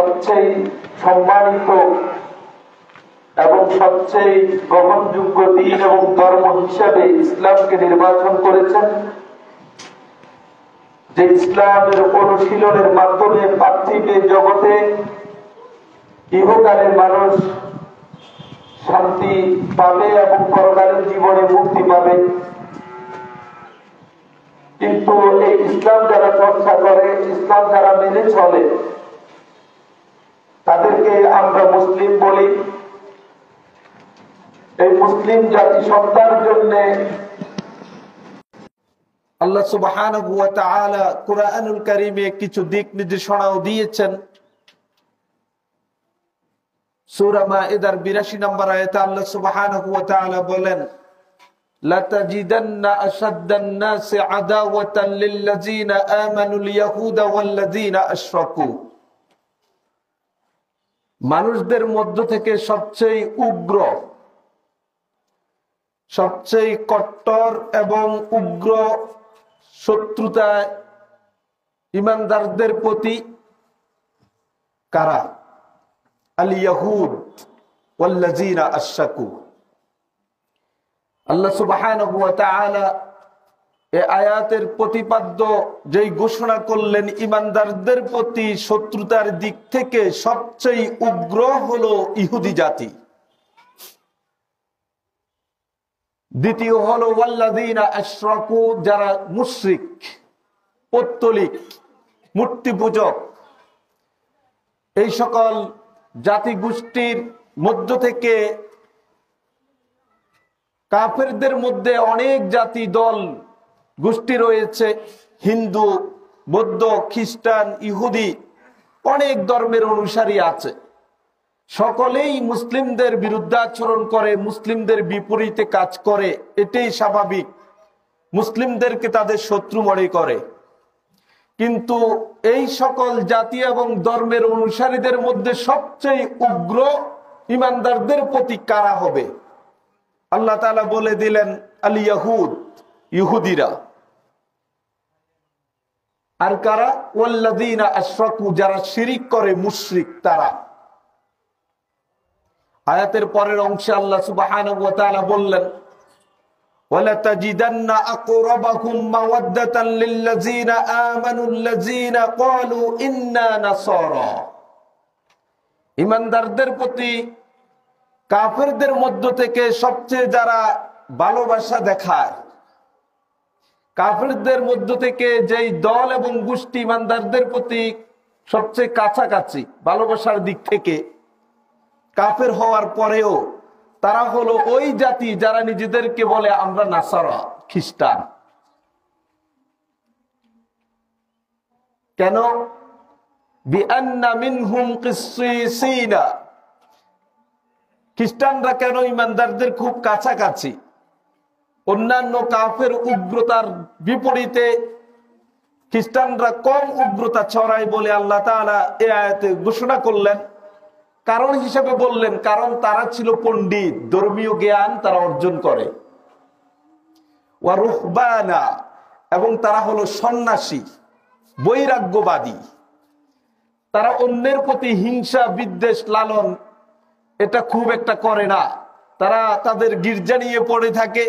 সবচেয়ে সম্মানিত এবং সবচেয়ে গ্রহণযোগ্য দ্বীন এবং ধর্ম হিসাবে ইসলামকে নির্বাচন করেছেন, যে ইসলামের অনুশীলনের মাধ্যমে পার্থিব জগতে ইহকালের মানুষ শান্তি পাবে এবং পরকালের জীবনে মুক্তি পাবে। কিন্তু এই ইসলাম যারা চর্চা করে, ইসলাম যারা মেনে চলে, তাদেরকে আমরা মুসলিম বলি। এই মুসলিম জাতি সত্তার জন্য আল্লাহ সুবহানাহু ওয়া তাআলা কুরআনুল কারীমে কিছু দিক নির্দেশনাও দিয়েছেন। সূরা মাইদার ৮২ নম্বর আয়াতে আল্লাহ সুবহানাহু ওয়া তাআলা বলেন, লাতাজিদান্না আশাদ্দান নাসি আদাওয়াতান লিল্লাযিনা আমানুল ইয়াহুদা ওয়াল্লাযিনা আশরাকু। মানুষদের মধ্য থেকে সবচেয়ে উগ্র, সবচেয়ে কট্টর এবং উগ্র শত্রুতা ঈমানদারদের প্রতি কারা? আল ইয়াহুদ ওয়াল্লাযিনা আশরাকু। আল্লাহ সুবহানাহু ওয়া তাআলা এই আয়াতের প্রতিপাদ্য যেই ঘোষণা করলেন, ঈমানদারদের প্রতি শত্রুতার দিক থেকে সবচেয়ে উগ্র হলো ইহুদি জাতি। দ্বিতীয় হলো ওয়াল্লাযিনা আশরাকু, যারা মুশরিক, পৌত্তলিক, মূর্তি পূজক। এই সকল জাতি গোষ্ঠীর মধ্য থেকে কাফেরদের মধ্যে অনেক জাতি দল গোষ্ঠী রয়েছে, হিন্দু, বৌদ্ধ, খ্রিস্টান, ইহুদি, অনেক ধর্মের অনুসারী আছে। সকলেই মুসলিমদের বিরুদ্ধাচরণ করে, মুসলিমদের বিপরীতে কাজ করে, এটাই স্বাভাবিক। মুসলিমদেরকে তাদের শত্রু মনে করে। কিন্তু এই সকল জাতি এবং ধর্মের অনুসারীদের মধ্যে সবচেয়ে উগ্র ঈমানদারদের প্রতি কারা হবে? আল্লাহ তাআলা বলে দিলেন, আল ইয়াহুদ, ইহুদিরা। আর কারা? ওয়াল্লাযিনা আশরাকু, যারা শিরিক করে, মুশরিক, তারা। আয়াতের পরের অংশে আল্লাহ সুবহানাহু ওয়া তাআলা বললেন, ওয়ালাতাজিদান্না আকরাবাহুম মাওয়াদ্দাতান লিল্লাযিনা আমানুল্লাযিনা ক্বালু ইন্না নাসারা। ঈমানদারদের প্রতি কাফেরদের মধ্য থেকে সবচেয়ে যারা ভালোবাসা দেখায়, কাফেরদের মধ্য থেকে যেই দল এবং গোষ্ঠী ঈমানদারদের প্রতি সবচেয়ে কাছাকাছি ভালোবাসার দিক থেকে, কাফের হওয়ার পরেও তারা হলো ওই জাতি যারা নিজেদেরকে বলে আমরা নাসারা, খ্রিস্টান। কেন? বিআন্না মিনহুম কিসসিসিনা। খ্রিস্টানরা কেন ঈমানদারদের খুব কাছাকাছি? অন্যান্য কাফের উগ্রতার বিপরীতে খ্রিস্টানরা কম উগ্রতা ছড়ায় বলে আল্লাহ তাআলা এই আয়াতে ঘোষণা করলেন। কারণ হিসেবে বললেন, কারণ তারা ছিল পণ্ডিত, ধর্মীয় জ্ঞান তারা অর্জন করে। ওয়া রুহবানা, এবং তারা হলো সন্ন্যাসী, বৈরাগ্যবাদী। তারা অন্যের প্রতি হিংসা, বিদ্বেষ, লালন এটা খুব একটা করে না। তারা তাদের গির্জা নিয়ে পড়ে থাকে,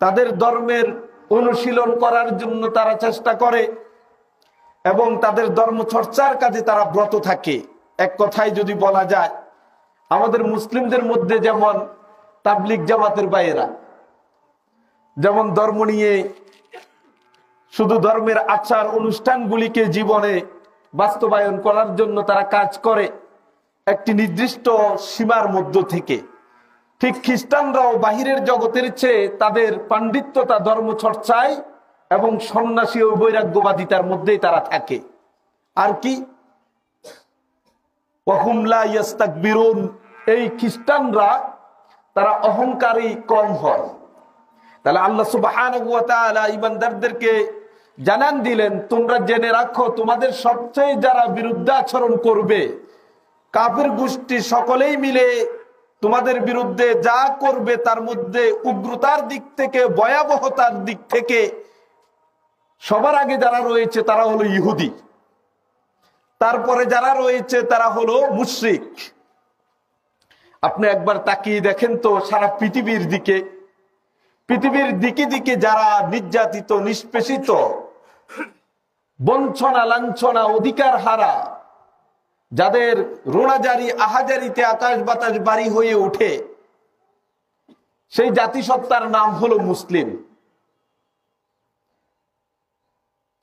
তাদের ধর্মের অনুশীলন করার জন্য তারা চেষ্টা করে এবং তাদের ধর্ম চর্চার কাজে তারা ব্রত থাকে। এক কথায় যদি বলা যায়, আমাদের মুসলিমদের মধ্যে যেমন তাবলিগ জামাতের ভাইয়েরা যেমন ধর্ম নিয়ে শুধু ধর্মের আচার অনুষ্ঠানগুলিকে জীবনে বাস্তবায়ন করার জন্য তারা কাজ করে একটি নির্দিষ্ট সীমার মধ্য থেকে, ঠিক খ্রিস্টানরাও বাহিরের জগতের চেয়ে তাদের পাণ্ডিত্যতা ধর্ম চর্চায় এবং সন্ন্যাসী ও বৈরাগ্যবাদিতার মধ্যেই তারা থাকে। আর কি? ওয়াহুম লা ইস্তাকবিরুন, এই খ্রিস্টানরা তারা অহংকারী কম হয়। তাহলে আল্লাহ সুবহানাহু ওয়া তাআলা ঈমানদারদেরকে জানান দিলেন, তোমরা জেনে রাখো তোমাদের সবচেয়ে যারা বিরুদ্ধাচরণ করবে, কাফের গোষ্ঠী সকলেই মিলে তোমাদের বিরুদ্ধে যা করবে তার মধ্যে উগ্রতার দিক থেকে, ভয়াবহতার দিক থেকে সবার আগে যারা রয়েছে তারা হলো ইহুদি। তারপরে যারা রয়েছে তারা হলো মুশরিক। আপনি একবার তাকিয়ে দেখেন তো সারা পৃথিবীর দিকে দিকে যারা নির্যাতিত, নিষ্পেষিত, বঞ্চনা লাঞ্ছনা অধিকার হারা, যাদের রোনাজারি আহাজারিতে আকাশ বাতাস বাড়ি হয়ে ওঠে, সেই জাতিসত্তার নাম হলো মুসলিম।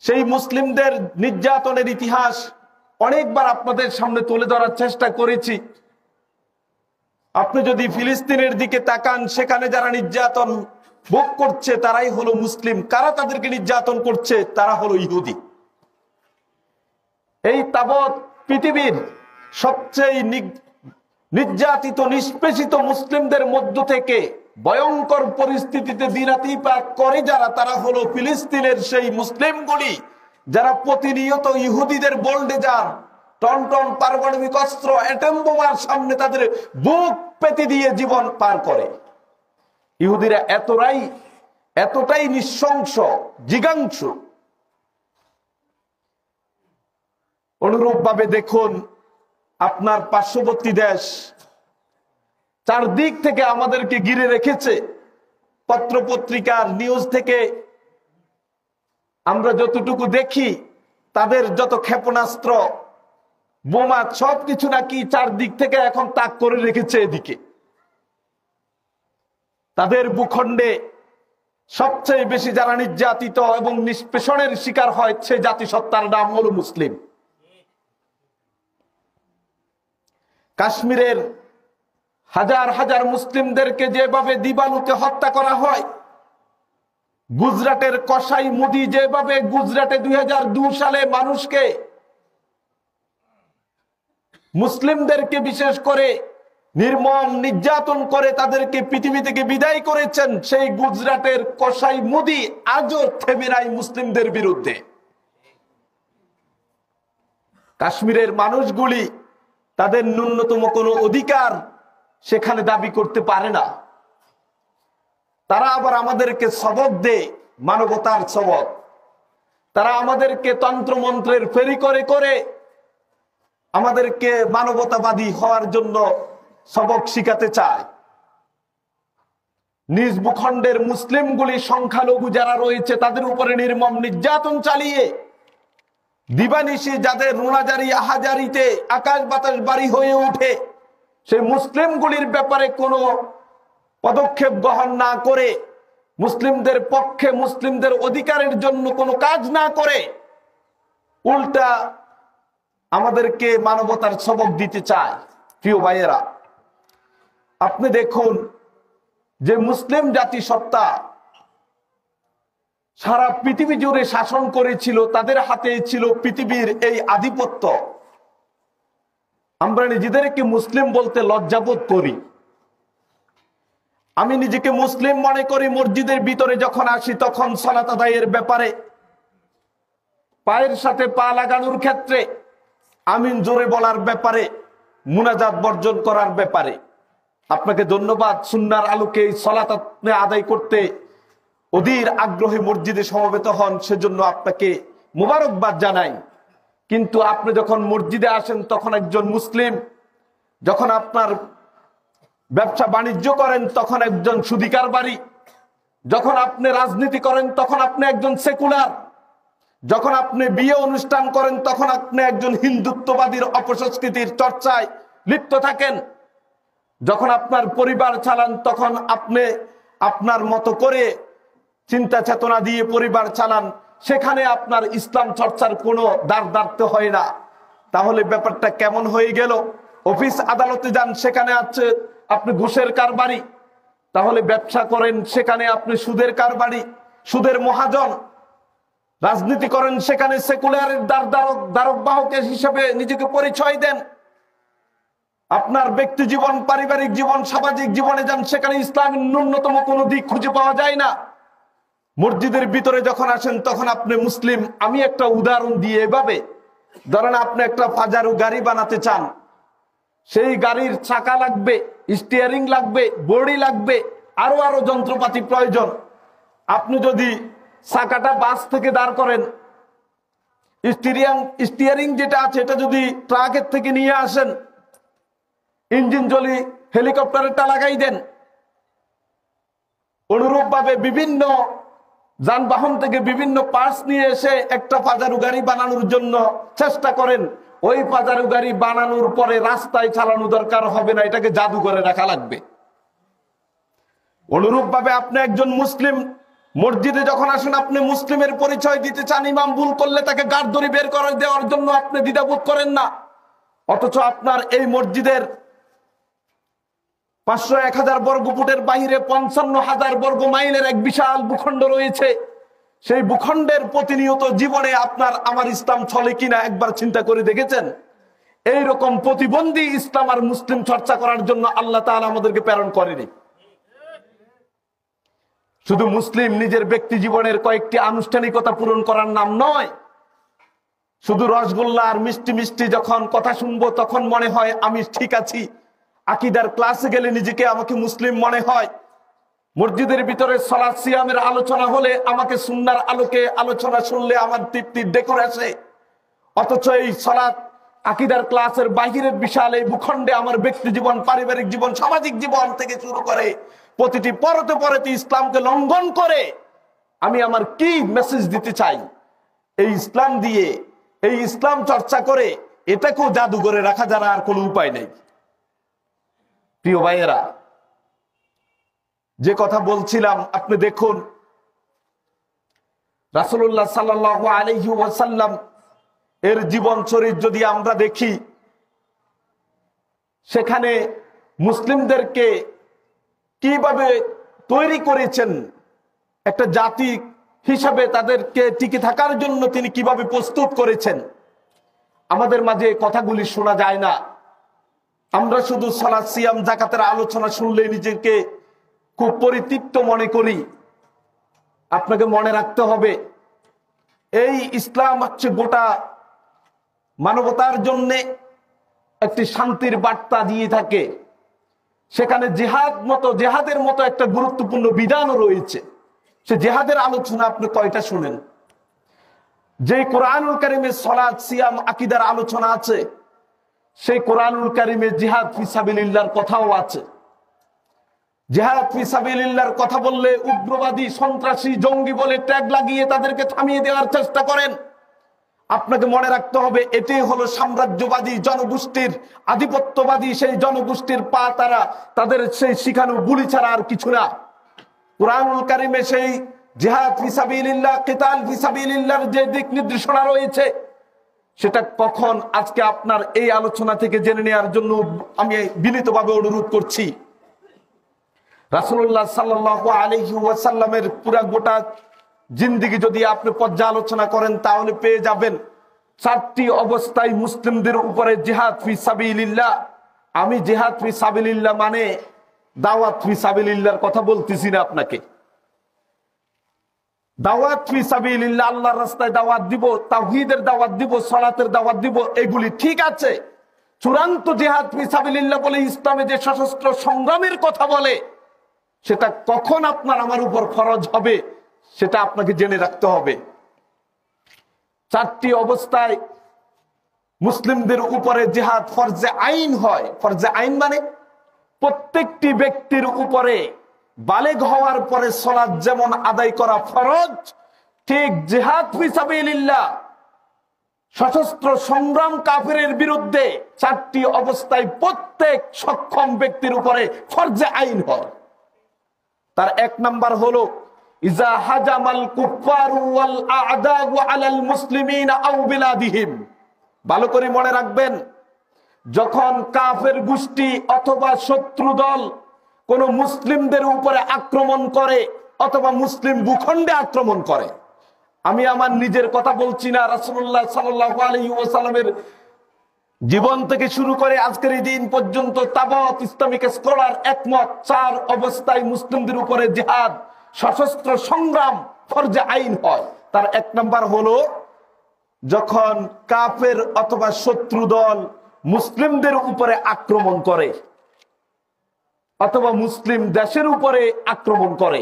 সেই মুসলিমদের নির্যাতনের ইতিহাস অনেকবার আপনাদের সামনে তুলে ধরার চেষ্টা করেছি। আপনি যদি ফিলিস্তিনের দিকে তাকান, সেখানে যারা নির্যাতন ভোগ করছে তারাই হলো মুসলিম। কারা তাদেরকে নির্যাতন করছে? তারা হলো ইহুদি। এই তাবৎ পৃথিবীর সবচেয়ে নির্যাতিত, নিষ্পেষিত মুসলিমদের মধ্য থেকে ভয়ঙ্কর পরিস্থিতিতে দিনাতিপাত করে যারা, তারা হলো ফিলিস্তিনের সেই মুসলিমগুলি, যারা প্রতিনিয়ত ইহুদিদের বোল্ডেজার, টনটন পারমাণবিক অস্ত্র, অ্যাটম বোমার সামনে তাদের বুক পেতে দিয়ে জীবন পার করে। ইহুদিরা এতটাই নৃশংস, জিগাংশু। অনুরূপ ভাবে দেখুন আপনার পার্শ্ববর্তী দেশ চারদিক থেকে আমাদেরকে ঘিরে রেখেছে। পত্রপত্রিকার নিউজ থেকে আমরা যতটুকু দেখি, তাদের যত ক্ষেপণাস্ত্র, বোমা, সবকিছু নাকি চারদিক থেকে এখন তাক করে রেখেছে এদিকে। তাদের ভূখণ্ডে সবচেয়ে বেশি যারা নির্যাতিত এবং নিষ্পেষণের শিকার হয়, সে জাতিসত্তার নাম হলো মুসলিম। কাশ্মীরের হাজার হাজার মুসলিমদেরকে যেভাবে দিবালুকে হত্যা করা হয়, গুজরাটের কসাই মোদি যেভাবে গুজরাটে 2002 সালে মানুষকে, মুসলিমদেরকে বিশেষ করে নির্মম নির্যাতন করে তাদেরকে পৃথিবী থেকে বিদায় করেছেন, সেই গুজরাটের কসাই মোদি আজও থেমে নাই মুসলিমদের বিরুদ্ধে। কাশ্মীরের মানুষগুলি তাদের ন্যূনতম কোনো অধিকার সেখানে দাবি করতে পারে না। তারা আবার আমাদেরকে সবক দেয়, মানবতার সবক। তারা আমাদেরকে তন্ত্রমন্ত্রের ফেরি করে করে আমাদেরকে মানবতাবাদী হওয়ার জন্য সবক শিখাতে চায়। নিজ ভূখণ্ডের মুসলিমগুলি, সংখ্যালঘু যারা রয়েছে, তাদের উপরে নির্মম নির্যাতন চালিয়ে দিবানিশি যাদের রোনাজারি আহাজারিতে আকাশ বাতাস বাড়ি হয়ে ওঠে, সেই মুসলিমগুলির ব্যাপারে কোনো পদক্ষেপ গ্রহণ না করে, মুসলিমদের পক্ষে, মুসলিমদের অধিকারের জন্য কোনো কাজ না করে, উল্টা আমাদেরকে মানবতার সবক দিতে চায়। প্রিয় ভাইয়েরা, আপনি দেখুন যে মুসলিম জাতিসত্তা সারা পৃথিবী জুড়ে শাসন করেছিল, তাদের হাতে ছিল পৃথিবীর এই আধিপত্য। আমরা নিজেদেরকে মুসলিম বলতে লজ্জাবোধ করি। আমি নিজেকে মুসলিম মনে করি মসজিদের ভিতরে যখন আসি, তখন সালাত আদায়ের ব্যাপারে, পায়ের সাথে পা লাগানোর ক্ষেত্রে, আমিন জোরে বলার ব্যাপারে, মুনাজাত বর্জন করার ব্যাপারে। আপনাকে ধন্যবাদ, সুন্নাহর আলোকে এই সালাত আপনি আদায় করতে অধীর আগ্রহে মসজিদে সমবেত হন, সেজন্য আপনাকে মুবারকবাদ জানাই। কিন্তু আপনি যখন মসজিদে আসেন তখন একজন মুসলিম, যখন আপনার ব্যবসা বাণিজ্য করেন তখন একজন সুদী কারবারি, যখন আপনি রাজনীতি করেন তখন আপনি একজন সেকুলার, যখন আপনি বিয়ে অনুষ্ঠান করেন তখন আপনি একজন হিন্দুত্ববাদীর অপসংস্কৃতির চর্চায় লিপ্ত থাকেন, যখন আপনার পরিবার চালান তখন আপনি আপনার মতো করে চিন্তা চেতনা দিয়ে পরিবার চালান, সেখানে আপনার ইসলাম চর্চার কোনো দ্বারদার্থ হয় না। তাহলে ব্যাপারটা কেমন হয়ে গেল? অফিস আদালতে যান, সেখানে আছে আপনি ঘুষের কারবারি। তাহলে ব্যবসা করেন, সেখানে আপনি সুদের কারবারি, সুদের মহাজন। রাজনীতি করেন, সেখানে সেকুলারের দ্বারক বাহক হিসেবে নিজেকে পরিচয় দেন। আপনার ব্যক্তি জীবন, পারিবারিক জীবন, সামাজিক জীবনে যান, সেখানে ইসলামের ন্যূনতম কোনো দিক খুঁজে পাওয়া যায় না। মসজিদের ভিতরে যখন আসেন তখন আপনি মুসলিম। আমি একটা উদাহরণ দিয়ে এভাবে, ধরেন আপনি একটা ফাজারু গাড়ি বানাতে চান, সেই গাড়ির চাকা লাগবে, স্টিয়ারিং লাগবে, বডি লাগবে, আরো যন্ত্রপাতি প্রয়োজন। আপনি যদি চাকাটা বাস থেকে দাঁড় করেন, স্টিয়ারিং যেটা আছে এটা যদি ট্রাকের থেকে নিয়ে আসেন, ইঞ্জিন যদি হেলিকপ্টারেরটা লাগাই দেন, অনুরূপ ভাবে বিভিন্ন যানবাহন থেকে বিভিন্ন পার্টস নিয়ে এসে একটা পাজারু গাড়ি বানানোর জন্য চেষ্টা করেন, ওই পাজারু গাড়ি বানানোর পরে রাস্তায় চালানো দরকার হবে না, এটাকে জাদু করে রাখা লাগবে। অনুরূপ ভাবে আপনি একজন মুসলিম, মসজিদে যখন আসেন আপনি মুসলিমের পরিচয় দিতে চান, ইমাম ভুল করলে তাকে গাড় ধরে বের করে দেওয়ার জন্য আপনি দ্বিধাবোধ করেন না, অথচ আপনার এই মসজিদের 500-1000 বর্গ ফুটের বাইরে 55,000 বর্গ মাইলের এক বিশাল ভূখণ্ড রয়েছে। সেই ভূখণ্ডের প্রতিনিয়ত জীবনে আপনার আমার ইসলাম চলে কিনা একবার চিন্তা করে দেখেছেন? এইরকম প্রতিবন্ধী ইসলাম আর মুসলিম চর্চা করার জন্য আল্লাহ তাআলা আমাদেরকে প্রেরণ করেনি। শুধু মুসলিম নিজের ব্যক্তি জীবনের কয়েকটি আনুষ্ঠানিকতা পূরণ করার নাম নয়। শুধু রসগোল্লা আর মিষ্টি মিষ্টি যখন কথা শুনবো তখন মনে হয় আমি ঠিক আছি, আকীদার ক্লাসে গেলে নিজেকে আমাকে মুসলিম মনে হয়, মসজিদের ভিতরে সালাত সিয়ামের আলোচনা হলে আমাকে সুন্নাহর আলোকে আলোচনা শুনলে আমার তৃপ্তি ডেকর আসে, অথচ এই সালাত আকীদার ক্লাসের বাহিরের বিশাল এই ভূখণ্ডে আমার ব্যক্তি জীবন, পারিবারিক জীবন, সামাজিক জীবন থেকে শুরু করে প্রতিটি পরতে পরতে ইসলামকে লঙ্ঘন করে আমি আমার কি মেসেজ দিতে চাই, এই ইসলাম দিয়ে, এই ইসলাম চর্চা করে এটাকেও জাদু করে রাখা যারা আর কোনো উপায় নেই। প্রিয় ভাইয়েরা, যে কথা বলছিলাম, আপনি দেখুন রাসূলুল্লাহ সাল্লাল্লাহু আলাইহি ওয়াসাল্লাম এর জীবন চরিত্র যদি আমরা দেখি, সেখানে মুসলিমদেরকে কিভাবে তৈরি করেছেন, একটা জাতি হিসাবে তাদেরকে টিকে থাকার জন্য তিনি কিভাবে প্রস্তুত করেছেন, আমাদের মাঝে কথাগুলি শোনা যায় না। আমরা শুধু সালাত সিয়াম যাকাতের আলোচনা শুনলে নিজেকে খুব পরিতৃপ্ত মনে করি। আপনাকে মনে রাখতে হবে এই ইসলাম হচ্ছে গোটা মানবতার জন্য একটি শান্তির বার্তা দিয়ে থাকে। সেখানে জেহাদের মতো একটা গুরুত্বপূর্ণ বিধানও রয়েছে। সে জেহাদের আলোচনা আপনি কয়টা শুনেন? যে কোরআনুল কারীমে সালাত সিয়াম আকীদার আলোচনা আছে, সেই কোরআনুল কারীমে জিহাদ ফি সাবিলিল্লাহর কথাও আছে। জিহাদ ফি সাবিলিল্লাহর কথা বললে উগ্রবাদী, সন্ত্রাসী, জঙ্গি বলে ট্যাগ লাগিয়ে তাদেরকে থামিয়ে দেওয়ার চেষ্টা করেন। আপনাকে মনে রাখতে হবে এটাই হলো সাম্রাজ্যবাদী জনগোষ্ঠীর, আধিপত্যবাদী সেই জনগোষ্ঠীর পা তারা, তাদের সেই শিখানো গুলি ছাড়া আর কিছু না। কোরআনুল কারীমে সেই জিহাদ ফি সাবিলিল্লাহ, কিতাল ফি সাবিলিল্লাহর যে দিক নির্দেশনা রয়েছে, সেটা কখন আজকে আপনার এই আলোচনা থেকে জেনে নেওয়ার জন্য আমি বিনীতভাবে অনুরোধ করছি। রাসূলুল্লাহ সাল্লাল্লাহু আলাইহি ওয়াসাল্লামের পুরা গোটা জিন্দেগি যদি আপনি পর্যালোচনা করেন তাহলে পেয়ে যাবেন 4টি অবস্থায় মুসলিমদের উপরে জিহাদ ফি সাবিলিল্লাহ। আমি জিহাদ ফি সাবিলিল্লাহ মানে দাওয়াত ফি সাবিলিল্লাহর কথা বলতেছি না আপনাকে। দাওয়াত ফি সাবিলিল্লাহ, আল্লাহর রাস্তায় দাওয়াত দিব, তাওহীদের দাওয়াত দিব, সালাতের দাওয়াত দিব, এগুলি ঠিক আছে। চূড়ান্ত জিহাদ ফি সাবিলিল্লাহ বলে ইসলামে যে সশস্ত্র সংগ্রামের কথা বলে, সেটা কখন আপনার আমার উপর ফরজ হবে সেটা আপনাকে জেনে রাখতে হবে। 4টি অবস্থায় মুসলিমদের উপরে জিহাদ ফরজে আইন হয়। ফরজে আইন মানে প্রত্যেকটি ব্যক্তির উপরে বালেগ হওয়ার পরে সালাত যেমন আদায় করা ফরজ, ঠিক জিহাদ ফি সাবিলিল্লাহ সশস্ত্র সংগ্রাম কাফেরের বিরুদ্ধে 4টি অবস্থায় প্রত্যেক সক্ষম ব্যক্তির উপরে ফরজে আইন হয়। তার 1 নাম্বার হলো ইজা হাজামাল কুফফারু ওয়াল আ'দাউ আলাল মুসলিমিনা আও বিলাদিহিম। ভালো করে মনে রাখবেন, যখন কাফের গোষ্ঠী অথবা শত্রু দল কোন মুসলিমদের উপরে আক্রমণ করে অথবা মুসলিম ভূখণ্ডে আক্রমণ করে, আমি আমার নিজের কথা বলছি না, রাসূলুল্লাহ সাল্লাল্লাহু আলাইহি ওয়াসাল্লামের জীবন থেকে শুরু করে আজকের এই দিন পর্যন্ত তাবৎ ইসলামিক স্কলার একমত 4 অবস্থায় মুসলিমদের উপরে জিহাদ সশস্ত্র সংগ্রাম ফরজে আইন হয়। তার 1 নাম্বার হলো যখন কাফের অথবা শত্রু দল মুসলিমদের উপরে আক্রমণ করে অথবা মুসলিম দেশের উপরে আক্রমণ করে,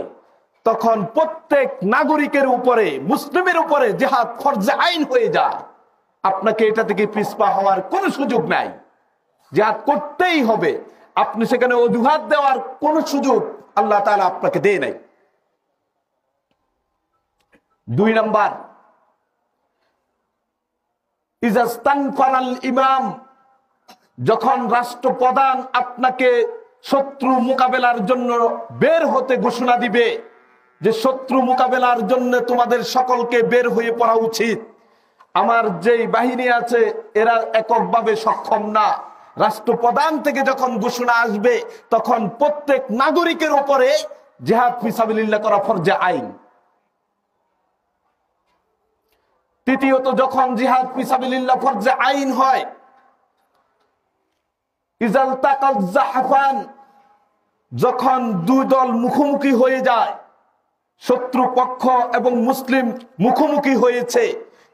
তখন প্রত্যেক নাগরিকের উপরে, মুসলিমের উপরে জিহাদ ফরজে আইন হয়ে যায়। আপনাকে এটা থেকে পিছপা হওয়ার কোনো সুযোগ নাই, জিহাদ করতেই হবে। আপনি সেখানে অজুহাত দেওয়ার কোনো সুযোগ আল্লাহ তাআলা আপনাকে দেয় নাই। 2 নাম্বার, ইজাস্তানফারাল ইমাম, যখন রাষ্ট্রপ্রধান আপনাকে শত্রু মোকাবেলার জন্য বের হতে ঘোষণা দিবে যে শত্রু মোকাবেলার জন্য তোমাদের সকলকে বের হয়ে পড়া উচিত, আমার যেই বাহিনী আছে এরা এককভাবে সক্ষম না, রাষ্ট্রপ্রধান থেকে যখন ঘোষণা আসবে তখন প্রত্যেক নাগরিকের উপরে জিহাদ ফিসাবিলিল্লাহ করা ফরজে আইন। তৃতীয়ত, যখন জিহাদ ফিসাবিলিল্লাহ ফরজে আইন হয়, ইজাল তাকাল জাহফান, যখন দুই দল মুখোমুখি হয়ে যায়, শত্রু পক্ষ এবং মুসলিম মুখোমুখি হয়েছে,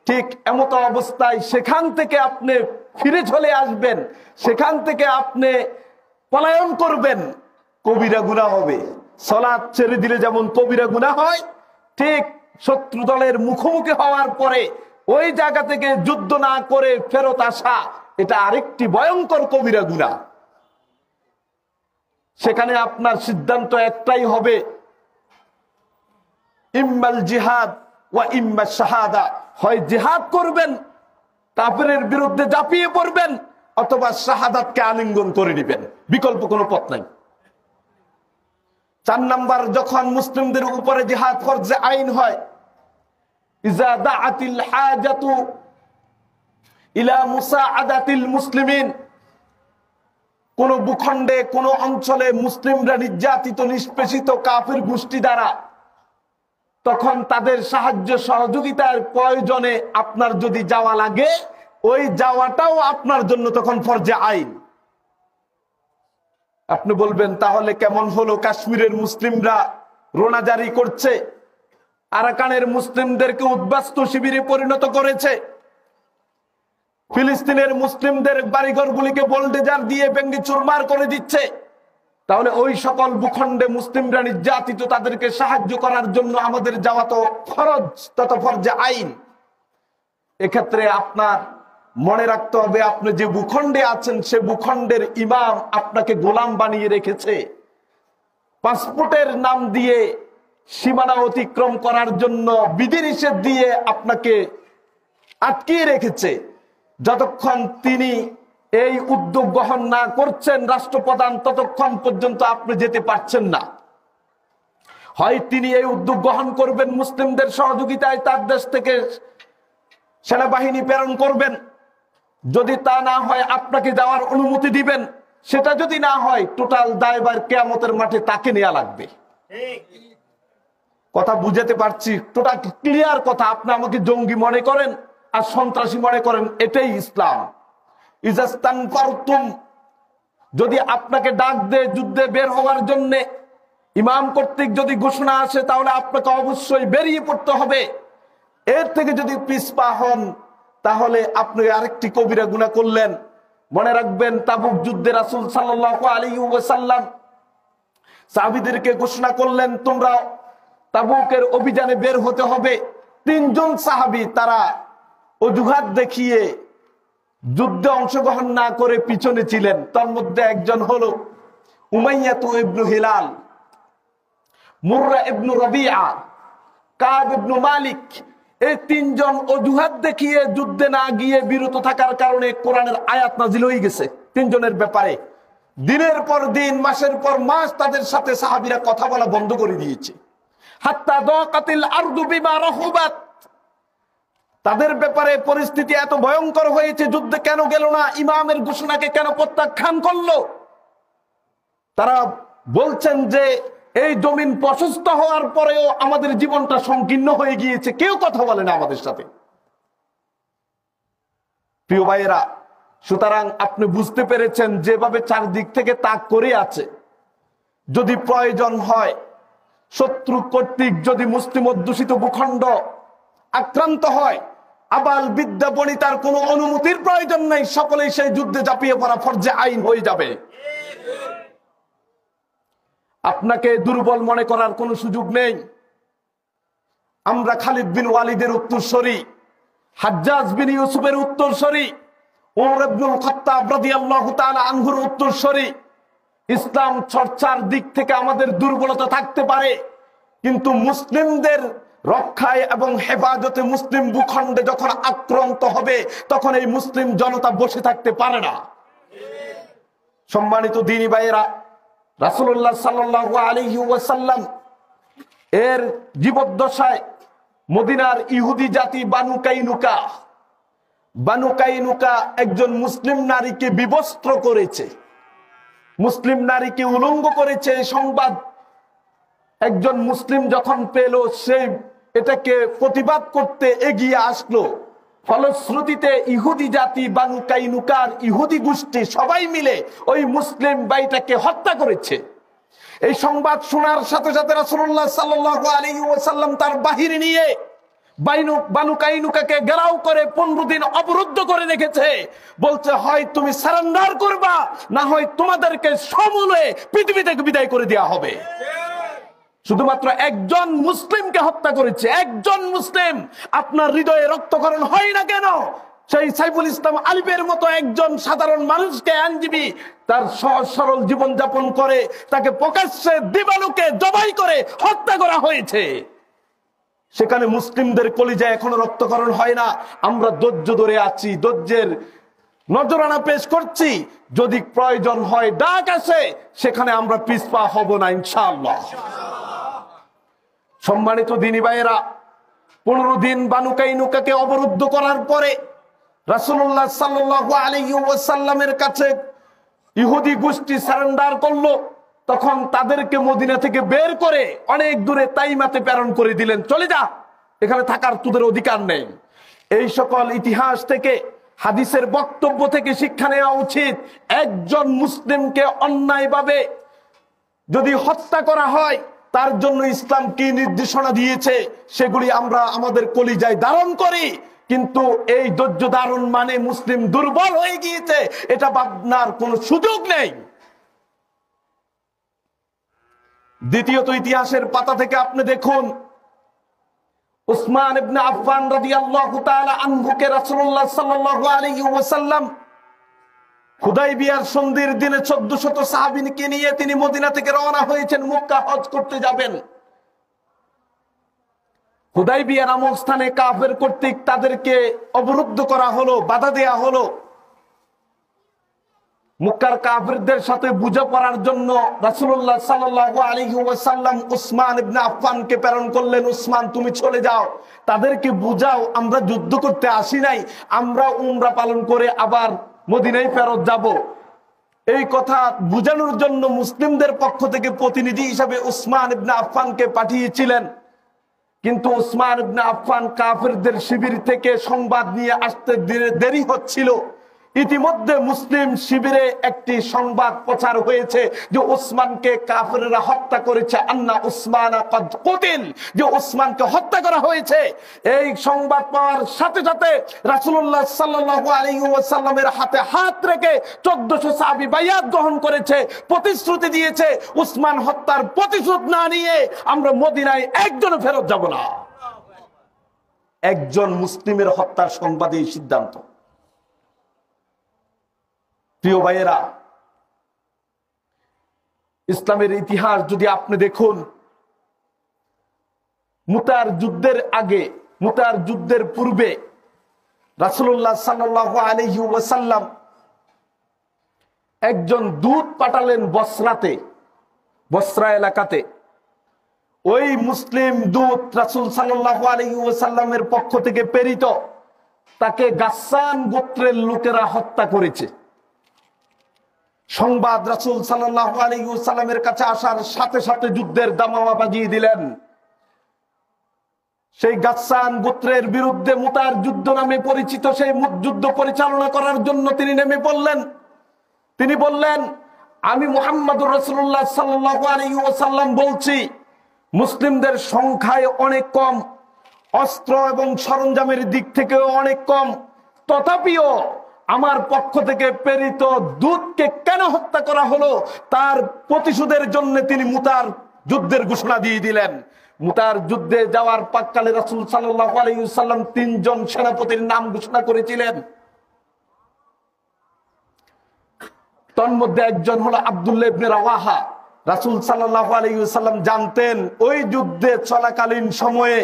ঠিক এমত অবস্থায় সেখান থেকে আপনি ফিরে চলে আসবেন, সেখান থেকে আপনি পলায়ন করবেন, কবিরা গুনাহ হবে। সালাত ছেড়ে দিলে যেমন কবিরা গুনাহ হয়, ঠিক শত্রু দলের মুখোমুখি হওয়ার পরে ওই জায়গা থেকে যুদ্ধ না করে ফেরত আসা, এটা আরেকটি ভয়ঙ্কর কবিরা গুনাহ। সেখানে আপনার সিদ্ধান্ত একটাই হবে, ইম্মাল জিহাদ ওয়া ইম্মা শাহাদা, হয় জিহাদ করবেন, কাফেরের বিরুদ্ধে ঝাঁপিয়ে পড়বেন, অথবা শাহাদাতকে আলিঙ্গন করে নেবেন, বিকল্প কোনো পথ নাই। 4 নাম্বার, যখন মুসলিমদের উপরে জিহাদ ফরজে আইন হয়, ইজা দাআতিল হাজাতু ইলা মুসাআদাতিল মুসলিমিন, কোন ভূখণ্ডে কোন অঞ্চলে মুসলিমরা নির্যাতিত নিষ্পেষিত কাফের গোষ্ঠী দ্বারা, তখন তাদের সাহায্য সহযোগিতার প্রয়োজনে আপনার যদি যাওয়া লাগে, ওই যাওয়াটাও আপনার জন্য তখন ফরজে আইন। আপনি বলবেন, তাহলে কেমন হলো? কাশ্মীরের মুসলিমরা রোনা জারি করছে, আরাকানের মুসলিমদেরকে উদ্বাস্তু শিবিরে পরিণত করেছে, ফিলিস্তিনের মুসলিমদের বাড়িঘরগুলিকে বোল্ডেজার দিয়ে ভেঙে চুরমার করে দিচ্ছে, তাহলে ওই সকল ভূখণ্ডে মুসলিমরা নির্যাতিত, তাদেরকে সাহায্য করার জন্য আমাদের যাওয়া তো ফরজ, তত ফরজে আইন। এক্ষেত্রে আপনার মনে রাখতে হবে, আপনি যে ভূখণ্ডে আছেন সে ভূখণ্ডের ইমাম আপনাকে গোলাম বানিয়ে রেখেছে, পাসপোর্টের নাম দিয়ে সীমানা অতিক্রম করার জন্য বিধিনিষেধ দিয়ে আপনাকে আটকিয়ে রেখেছে। যতক্ষণ তিনি এই উদ্যোগ গ্রহণ না করছেন রাষ্ট্রপ্রধান, ততক্ষণ পর্যন্ত আপনি যেতে পারছেন না। হয় তিনি এই উদ্যোগ গ্রহণ করবেন, মুসলিমদের সহযোগিতায় তার দেশ থেকে সেনাবাহিনী প্রেরণ করবেন, যদি তা না হয় আপনাকে যাওয়ার অনুমতি দিবেন, সেটা যদি না হয় টোটাল দায়ভার কিয়ামতের মাঠে তাকে নেওয়া লাগবে। কথা বুঝাতে পারছি? টোটাল ক্লিয়ার কথা। আপনি আমাকে জঙ্গি মনে করেন আর সন্ত্রাসী মনে করেন, এটাই ইসলাম। ইজাস্তানফারতুম, যদি আপনাকে ডাক দেয় যুদ্ধে বের হওয়ার জন্য, ইমাম কর্তৃক যদি ঘোষণা আসে, তাহলে আপনাকে অবশ্যই বেরিয়ে পড়তে হবে। এর থেকে যদি পিছপা হন, তাহলে আপনি আরেকটি কবিরা গুনাহ করলেন। মনে রাখবেন, তাবুক যুদ্ধে রাসূল সাল্লাল্লাহু আলাইহি ওয়াসাল্লাম সাহাবীদেরকে ঘোষণা করলেন, তোমরা তাবুকের অভিযানে বের হতে হবে। 3 জন সাহাবী তারা অজুহাত দেখিয়ে যুদ্ধে অংশগ্রহণ না করে পিছনে ছিলেন। তার মধ্যে একজন হলো উমাইয়া ইবনু হিলাল, মুররা ইবনু রবিআ, কাব ইবনু মালিক। এই 3 জন অজুহাত দেখিয়ে যুদ্ধে না গিয়ে বিরত থাকার কারণে কোরআনের আয়াত নাজিল হয়ে গেছে 3 জনের ব্যাপারে। দিনের পর দিন, মাসের পর মাস তাদের সাথে সাহাবীরা কথা বলা বন্ধ করে দিয়েছে। হাত্তা দাকাতিল আরদু বিমা রাহুবাত, তাদের ব্যাপারে পরিস্থিতি এত ভয়ঙ্কর হয়েছে, যুদ্ধে কেন গেল না, ইমামের ঘোষণাকে কেন প্রত্যাখ্যান করলো। তারা বলছেন যে এই জমিন প্রশস্ত হওয়ার পরেও আমাদের জীবনটা সংকীর্ণ হয়ে গিয়েছে, কেউ কথা বলে না আমাদের সাথে। প্রিয় ভাইয়েরা, সুতরাং আপনি বুঝতে পেরেছেন যেভাবে চারদিক থেকে তাক করে আছে, যদি প্রয়োজন হয় শত্রু কর্তৃক যদি মুসলিম অধ্যুষিত ভূখণ্ড আক্রান্ত হয়, আবাল বিদ্যা বনিতার কোনো অনুমতির প্রয়োজন নেই, সকলেই সেই যুদ্ধে ঝাঁপিয়ে পড়া ফরজে আইন হয়ে যাবে। আপনাকে দুর্বল মনে করার কোনো সুযোগ নেই। আমরা খালিদ বিন ওয়ালিদের উত্তরসূরি, হাজ্জাজ বিন ইউসুফের উত্তরসূরি, ওমর ইবনুল খাত্তাব রাদিয়াল্লাহু তাআলা আনহুর উত্তরসূরি। ইসলাম চর্চার দিক থেকে আমাদের দুর্বলতা থাকতে পারে, কিন্তু মুসলিমদের রক্ষায় এবং হেফাজতে মুসলিম ভূখণ্ডে যখন আক্রান্ত হবে, তখন এই মুসলিম জনতা বসে থাকতে পারে না। সম্মানিত দ্বীনি ভাইয়েরা, রাসূলুল্লাহ সাল্লাল্লাহু আলাইহি ওয়াসাল্লাম এর জীবদ্দশায় মদিনার ইহুদি জাতি বানু কাইনুকা একজন মুসলিম নারীকে বিবস্ত্র করেছে, মুসলিম নারীকে উলঙ্গ করেছে। এই সংবাদ একজন মুসলিম যখন পেল, সে এটাকে প্রতিবাদ করতে এগিয়ে আসলো। ফলশ্রুতিতে ইহুদি জাতি, বানু কাইনুকার ইহুদি গোষ্ঠী সবাই মিলে ওই মুসলিম বাইটাকে হত্যা করেছে। এই সংবাদ শোনার সাথে সাথে রাসূলুল্লাহ সাল্লাল্লাহু আলাইহি ওয়াসাল্লাম তার বাহিনী নিয়ে বানু কাইনুকাকে ঘেরাও করে 15 দিন অবরুদ্ধ করে রেখেছে। বলছে, হয় তুমি সারেন্ডার করবা, না হয় তোমাদেরকে সমূলে পৃথিবী থেকে বিদায় করে দেওয়া হবে। শুধুমাত্র একজন মুসলিমকে হত্যা করেছে, একজন মুসলিম। আপনার হৃদয়ে রক্তক্ষরণ হয় না কেন? সেই সাইফুল ইসলাম আলিফের মতো একজন সাধারণ মানুষকে, আইনজীবী, তার সহজ সরল জীবনযাপন করে তাকে প্রকাশ্যে দিবালোকে জবাই করে হত্যা করা হয়েছে। সেখানে মুসলিমদের কলিজায় এখনো রক্তক্ষরণ হয় না। আমরা ধৈর্য ধরে আছি, ধৈর্যের নজরানা পেশ করছি। যদি প্রয়োজন হয়, ডাক আসে, সেখানে আমরা পিছপা হব না ইনশাআল্লাহ। সম্মানিত দ্বীনি ভাইয়েরা, 15 দিন বানু কাইনুকাকে অবরুদ্ধ করার পরে রাসূলুল্লাহ সাল্লাল্লাহু আলাইহি ওয়াসাল্লামের কাছে ইহুদি গোষ্ঠী সারেন্ডার করলো। তখন তাদেরকে মদিনা থেকে বের করে অনেক দূরে তাইমাতে প্রেরণ করে দিলেন, চলে যা, এখানে থাকার তোদের অধিকার নেই। এই সকল ইতিহাস থেকে, হাদিসের বক্তব্য থেকে শিক্ষা নেওয়া উচিত। একজন মুসলিমকে অন্যায়ভাবে যদি হত্যা করা হয়, তার জন্য ইসলাম কি নির্দেশনা দিয়েছে সেগুলি আমরা আমাদের কলিজায় ধারণ করি। কিন্তু এই ধৈর্য ধারণ মানে মুসলিম দুর্বল হয়ে গিয়েছে, এটা ভাবনার কোনো সুযোগ নেই। দ্বিতীয়ত, ইতিহাসের পাতা থেকে আপনি দেখুন, উসমান ইবনে আফফান রাদিয়াল্লাহু তাআলা আনহুকে রাসূলুল্লাহ সাল্লাল্লাহু আলাইহি ওয়াসাল্লাম হুদাইবিয়ার সন্ধির দিনে 1400 সাহাবীকে নিয়ে তিনি মদিনা থেকে রওনা হয়েছেন, মক্কা হজ করতে যাবেন। হুদাইবিয়া নামক স্থানে কাফের কর্তৃক তাদেরকে অবরুদ্ধ করা হলো, বাধা দেয়া হলো। মক্কার কাফেরদের সাথে বোঝাপড়ার জন্য রাসূলুল্লাহ সাল্লাল্লাহু আলাইহি ওয়াসাল্লাম উসমান ইবনে আফফানকে প্রেরণ করলেন, উসমান তুমি চলে যাও, তাদেরকে বুঝাও আমরা যুদ্ধ করতে আসি নাই, আমরা উমরা পালন করে আবার মদিনায় ফেরত যাব। এই কথা বুঝানোর জন্য মুসলিমদের পক্ষ থেকে প্রতিনিধি হিসাবে উসমান ইবনে আফফানকে পাঠিয়েছিলেন। কিন্তু উসমান ইবনে আফফান কাফেরদের শিবির থেকে সংবাদ নিয়ে আসতে দেরি হচ্ছিল। ইতিমধ্যে মুসলিম শিবিরে একটি সংবাদ প্রচার হয়েছে যে উসমানকে কাফেররা হত্যা করেছে, আন্না উসমান কদ কুতিল, যে উসমানকে হত্যা করা হয়েছে। এই সংবাদ পাওয়ার সাথে সাথে রাসূলুল্লাহ সাল্লাল্লাহু আলাইহি ওয়াসাল্লামের হাতে হাত রেখে 1400 সাহাবী বাইয়াত গ্রহণ করেছে, প্রতিশ্রুতি দিয়েছে উসমান হত্যার প্রতিশোধ না নিয়ে আমরা মদিনায় একজনও ফেরত যাব না। একজন মুসলিমের হত্যার সংবাদে এই সিদ্ধান্ত। প্রিয় ভাইয়েরা, ইসলামের ইতিহাস যদি আপনি দেখুন, মুতার যুদ্ধের আগে, মুতার যুদ্ধের পূর্বে রাসূলুল্লাহ সাল্লাল্লাহু আলাইহি ওয়াসাল্লাম একজন দূত পাঠালেন বসরা এলাকাতে। ওই মুসলিম দূত রাসূল সাল্লাল্লাহু আলাইহি ওয়াসাল্লামের পক্ষ থেকে প্রেরিত, তাকে গাসসান গোত্রের লোকেরা হত্যা করেছে। সংবাদ রাসূল সাল্লাল্লাহু আলাইহি ওয়াসাল্লামের কাছে আসার সাথে সাথে যুদ্ধের দামামা বাজিয়ে দিলেন। সেই গাসসান গোত্রের বিরুদ্ধে মুতার যুদ্ধ নামে পরিচিত সেই যুদ্ধ পরিচালনা করার জন্য তিনি নেমে পড়লেন। তিনি বললেন, আমি মুহাম্মদুর রাসূলুল্লাহ সাল্লাল্লাহু আলাইহি ওয়াসাল্লাম বলছি, মুসলিমদের সংখ্যায় অনেক কম, অস্ত্র এবং সরঞ্জামের দিক থেকেও অনেক কম, তথাপিও আমার পক্ষ থেকে প্রেরিত দূতকে কেন হত্যা করা হলো তার প্রতিশোধের জন্য তিনি মুতার যুদ্ধের ঘোষণা দিয়ে দিলেন। মুতার যুদ্ধে যাওয়ার পাককালে রাসূল সাল্লাল্লাহু আলাইহি ওয়াসাল্লাম 3 জন সেনাপতির নাম ঘোষণা করেছিলেন। তন্মধ্যে একজন হলো আব্দুল্লাহ ইবনে রাওয়াহা। রাসূল সাল্লাল্লাহু আলাইহি ওয়াসাল্লাম জানতেন ওই যুদ্ধে চলাকালীন সময়ে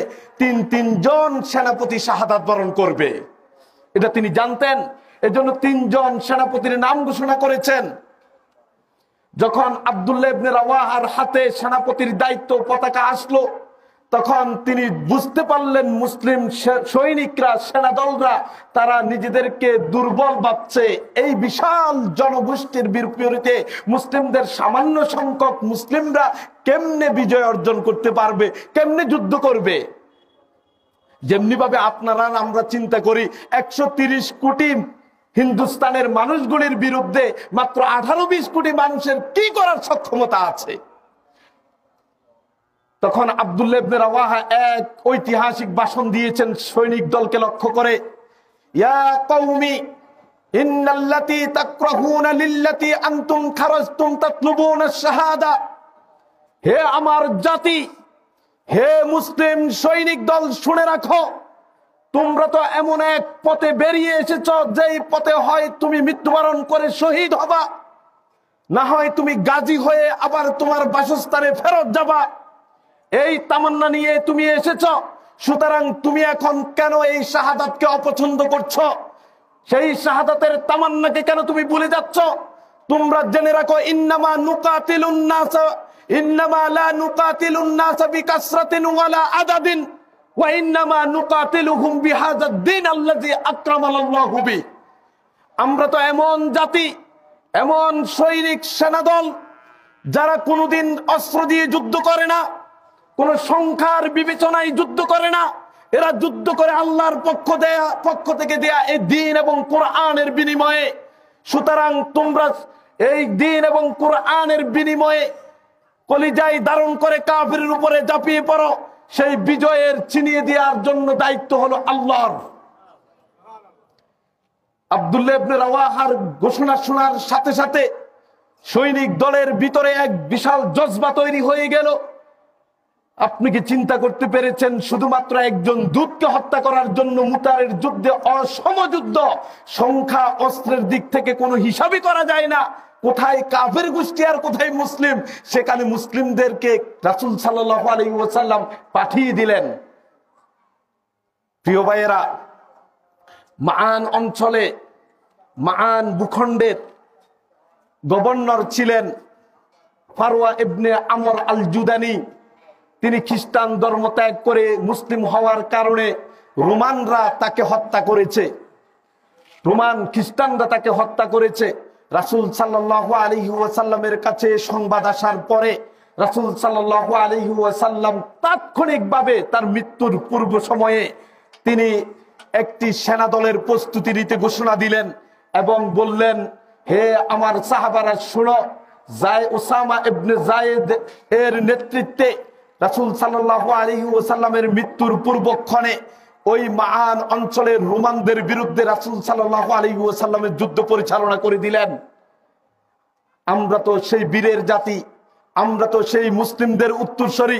তিন জন সেনাপতি শাহাদাত বরণ করবে, এটা তিনি জানতেন। এজন্য 3 জন সেনাপতির নাম ঘোষণা করেছেন। যখন আব্দুল্লাহ ইবনে রাওয়াহার হাতে সেনাপতির দায়িত্ব পতাকা আসলো, তখন তিনি বুঝতে পারলেন মুসলিম সৈনিকরা, সেনাদলরা তারা নিজেদেরকে দুর্বল ভাবছে। এই বিশাল জনগোষ্ঠীর বিপরীতে মুসলিমদের সামান্য সংখ্যক মুসলিমরা কেমনে বিজয় অর্জন করতে পারবে, কেমনে যুদ্ধ করবে। যেমনি ভাবে আপনারা আমরা চিন্তা করি 130 কোটি হিন্দুস্তানের মানুষগুলির বিরুদ্ধে মাত্র 18-20 কোটি মানুষের কি করার সক্ষমতা আছে। তখন আব্দুল্লাহ ইবনে রাওয়াহা এক ঐতিহাসিক ভাষণ দিয়েছেন সৈনিক দলকে লক্ষ্য করে, ইয়া কওমি ইন্নাল্লাতী তাকরাহুনা লিল্লাতী আনতুম খারাজতুম তাতলুবুনা আশ-শাহাদা। হে আমার জাতি, হে মুসলিম সৈনিক দল, শুনে রাখো, তোমরা তো এমন এক পথে বেরিয়ে এসেছ যেই পথে হয় তুমি মৃত্যুবরণ করে শহীদ হবা, না হয় তুমি গাজী হয়ে আবার তোমার বাসস্থানে ফেরত যাবা। এই তামান্না নিয়ে তুমি এসেছ, সুতরাং তুমি এখন কেন এই শাহাদাতকে অপছন্দ করছো? সেই শাহাদাতের তামান্নাকে কেন তুমি ভুলে যাচ্ছ? তোমরা জেনে রাখো, ইন্নামা নুকাতিলুন নাস, ইন্নামা লা নুকাতিলুন নাস বিকাসরাতিন ওয়ালা আদাদিন ওয়া ইন্নামা নুকাতিলুহুম বিহাযাদ দ্বীন আল্লাযী আকরামাল্লাহু বি। আমরা তো এমন জাতি, এমন সৈনিক সেনাদল যারা কোনোদিন অস্ত্র দিয়ে যুদ্ধ করে না, কোন সংখ্যার বিবেচনায় যুদ্ধ করে না। এরা যুদ্ধ করে আল্লাহর পক্ষ থেকে দেয়া এই দ্বীন এবং কোরআনের বিনিময়ে। সুতরাং তোমরা এই দ্বীন এবং কোরআনের বিনিময়ে কলিজায় ধারণ করে কাফিরের উপরে ঝাঁপিয়ে পড়ো। সেই বিজয়ের ছিনিয়ে দেওয়ার জন্য দায়িত্ব হলো আল্লাহর। আব্দুল্লাহ ইবনে রাওয়াহার ঘোষণা শোনার সাথে সাথে সৈনিক দলের ভিতরে এক বিশাল জজবা তৈরি হয়ে গেল। আপনি কি চিন্তা করতে পেরেছেন, শুধুমাত্র একজন দূতকে হত্যা করার জন্য মুতারের যুদ্ধে অসম যুদ্ধ, সংখ্যা অস্ত্রের দিক থেকে কোনো হিসাবই করা যায় না। কোথায় কাফের গোষ্ঠী আর কোথায় মুসলিম, সেখানে মুসলিমদেরকে রাসূল সাল্লাল্লাহু আলাইহি ওয়াসাল্লাম পাঠিয়ে দিলেন। প্রিয় ভাইয়েরা, মাআন অঞ্চলে, মাআন ভূখণ্ডের গভর্নর ছিলেন ফারওয়া ইবনে আমর আল জুদানি। তিনি খ্রিস্টান ধর্ম ত্যাগ করে মুসলিম হওয়ার কারণে রোমানরা তাকে হত্যা করেছে, রোমান খ্রিস্টানরা তাকে হত্যা করেছে। রাসূল সাল্লাল্লাহু আলাইহি ওয়াসাল্লামের কাছে সংবাদ আসার পরে রাসূল সাল্লাল্লাহু আলাইহি ওয়াসাল্লাম তাৎক্ষণিকভাবে তার মৃত্যুর পূর্ব সময়ে তিনি একটি সেনাদলের প্রস্তুতি নিতে ঘোষণা দিলেন এবং বললেন, হে আমার সাহাবারা শুনো, উসামা ইবনে যায়েদ এর নেতৃত্বে রাসূল সাল্লাল্লাহু আলাইহি ওয়াসাল্লামের মৃত্যুর পূর্বক্ষণে ওই মাআন অঞ্চলের রোমানদের বিরুদ্ধে রাসূল সাল্লাল্লাহু আলাইহি ওয়াসাল্লামের যুদ্ধ পরিচালনা করে দিলেন। আমরা তো সেই বীরের জাতি, আমরা তো সেই মুসলিমদের উত্তরসূরি।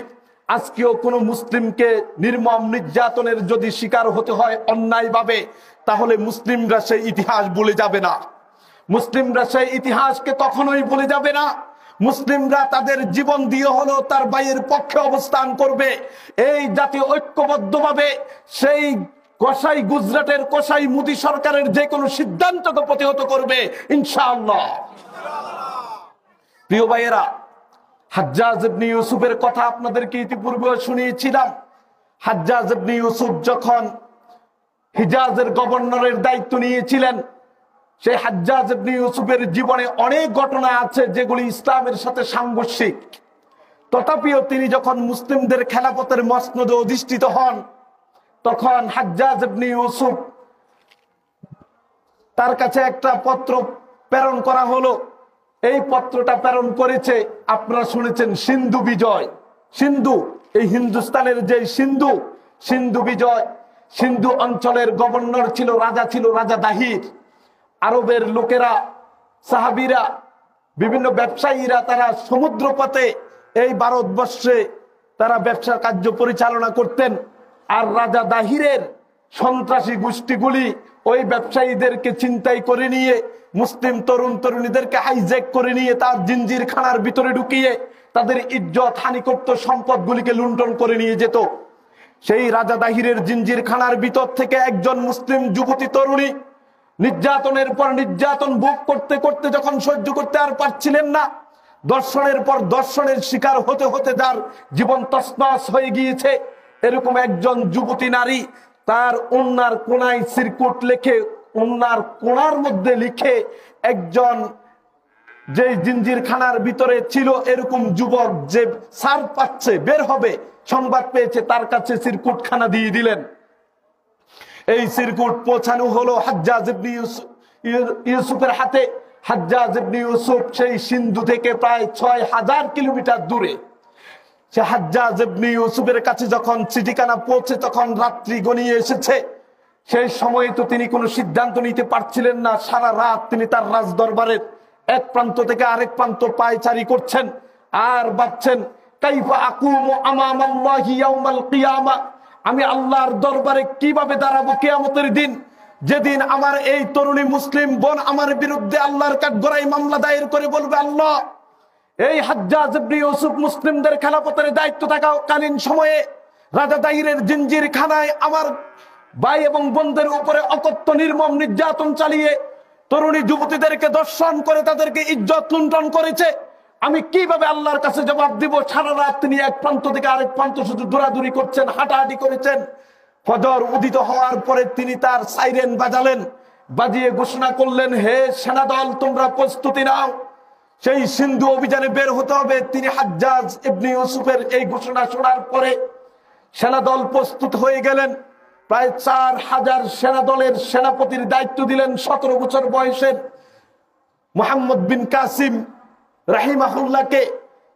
আজকেও কোনো মুসলিমকে নির্মম নির্যাতনের যদি শিকার হতে হয় অন্যায়ভাবে, তাহলে মুসলিমরা সেই ইতিহাস ভুলে যাবে না। মুসলিমরা সেই ইতিহাসকে কখনোই ভুলে যাবে না। মুসলিমরা তাদের জীবন দিয়ে হলো তার ভাইয়ের পক্ষে অবস্থান করবে। এই জাতি ঐক্যবদ্ধভাবে সেই কসাই, গুজরাটের কসাই মোদী সরকারের যে কোনো সিদ্ধান্তকে প্রতিহত করবে ইনশাআল্লাহ। প্রিয় ভাইয়েরা, হাজ্জাজ ইবনে ইউসুফের কথা আপনাদেরকে ইতিপূর্বে শুনিয়েছিলাম। হাজ্জাজ ইবনে ইউসুফ যখন হিজাজের গভর্নরের দায়িত্ব নিয়েছিলেন, সেই হাজ্জাজ ইবনে ইউসুফের জীবনে অনেক ঘটনা আছে যেগুলি ইসলামের সাথে সাংঘর্ষিক। তথাপিও তিনি যখন মুসলিমদের খেলাফতের মসনদে অধিষ্ঠিত হন, তখন হাজ্জাজ ইবনে ইউসুফ তার কাছে একটা পত্র প্রেরণ করা হলো। এই পত্রটা প্রেরণ করেছে, আপনারা শুনেছেন, সিন্ধু বিজয়। সিন্ধু, এই হিন্দুস্তানের যে সিন্ধু বিজয়, সিন্ধু অঞ্চলের গভর্নর ছিল, রাজা ছিল রাজা দাহির। আরবের লোকেরা, সাহাবীরা, বিভিন্ন ব্যবসায়ীরা তারা সমুদ্রপথে এই ভারতবর্ষে তারা ব্যবসা কার্য পরিচালনা করতেন। আর রাজা দাহিরের সন্ত্রাসী গোষ্ঠীগুলি ওই ব্যবসায়ীদেরকে ছিনতাই করে নিয়ে, মুসলিম তরুণ তরুণীদেরকে হাইজ্যাক করে নিয়ে তার জিঞ্জির খানার ভিতরে ঢুকিয়ে তাদের ইজ্জত হানি করত, সম্পদগুলিকে লুণ্ঠন করে নিয়ে যেত। সেই রাজা দাহিরের জিঞ্জির খানার ভিতর থেকে একজন মুসলিম যুবতী তরুণী নির্যাতনের পর নির্যাতন ভোগ করতে করতে যখন সহ্য করতে আর পারছিলেন না, দর্শনের পর দর্শনের শিকার হতে হতে যার জীবন তছনছ হয়ে গিয়েছে, এরকম একজন যুবতী নারী তার ওন্নার কোনায় সিরকুট লিখে, ওন্নার কোনার মধ্যে লিখে একজন যে জিঞ্জির খানার ভিতরে ছিল এরকম যুবক যে সার পাচ্ছে, বের হবে সংবাদ পেয়েছে, তার কাছে সিরকুট খানা দিয়ে দিলেন। এই সিরকুট পৌঁছানো হলো হাজ্জাজ ইবনে ইউসুফের হাতে। হাজ্জাজ ইবনে ইউসুফ সেই সিন্ধু থেকে প্রায় ৬,০০০ কিলোমিটার দূরে। সে হাজ্জাজ ইবনে ইউসুফের কাছে যখন চিঠিখানা পৌঁছে তখন রাত্রি গনিয়ে এসেছে। সেই সময়ে তো তিনি কোনো সিদ্ধান্ত নিতে পারছিলেন না। সারা রাত তিনি তার রাজ দরবারের এক প্রান্ত থেকে আরেক প্রান্ত পায়চারি করছেন আর ভাবছেন, কাইফা আকুমু আমামাল্লাহি ইয়াউমাল কিয়ামা, আমি আল্লাহর দরবারে কিভাবে দাঁড়াবো কিয়ামতের দিন, যেদিন আমার এই তরুণী মুসলিম বোন আমার বিরুদ্ধে আল্লাহর কাঠগড়ায় মামলা দায়ের করে বলবে, আল্লাহ এই হাজ্জাজ ইবনে ইউসুফ মুসলিমদের খেলাফতের দায়িত্ব থাকাকালীন সময়ে রাজা দাহিরের জিঞ্জির খানায় আমার ভাই এবং বোনদের উপরে অকথ্য নির্মম নির্যাতন চালিয়ে তরুণী যুবতীদেরকে দর্শন করে তাদেরকে ইজ্জত লুণ্ঠন করেছে। আমি কিভাবে আল্লাহর কাছে জবাব দিব? সারা রাত তিনি এক প্রান্ত থেকে আরেক প্রান্ত শুধু দৌড়াদৌড়ি করছেন, হাঁটাহাঁটি করেছেন। ফজর উদিত হওয়ার পরে তিনি তার সাইরেন বাজালেন, বাজিয়ে ঘোষণা করলেন, হে সেনাদল তোমরা প্রস্তুতি নাও, সেই সিন্ধু অভিযানে বের হতে হবে। তিনি হাজ্জাজ ইবনে ইউসুফের এই ঘোষণা শোনার পরে সেনাদল প্রস্তুত হয়ে গেলেন। প্রায় ৪,০০০ সেনাদলের সেনাপতির দায়িত্ব দিলেন ১৭ বছর বয়সের মুহাম্মদ বিন কাসিম রাহিমাহুল্লাহকে।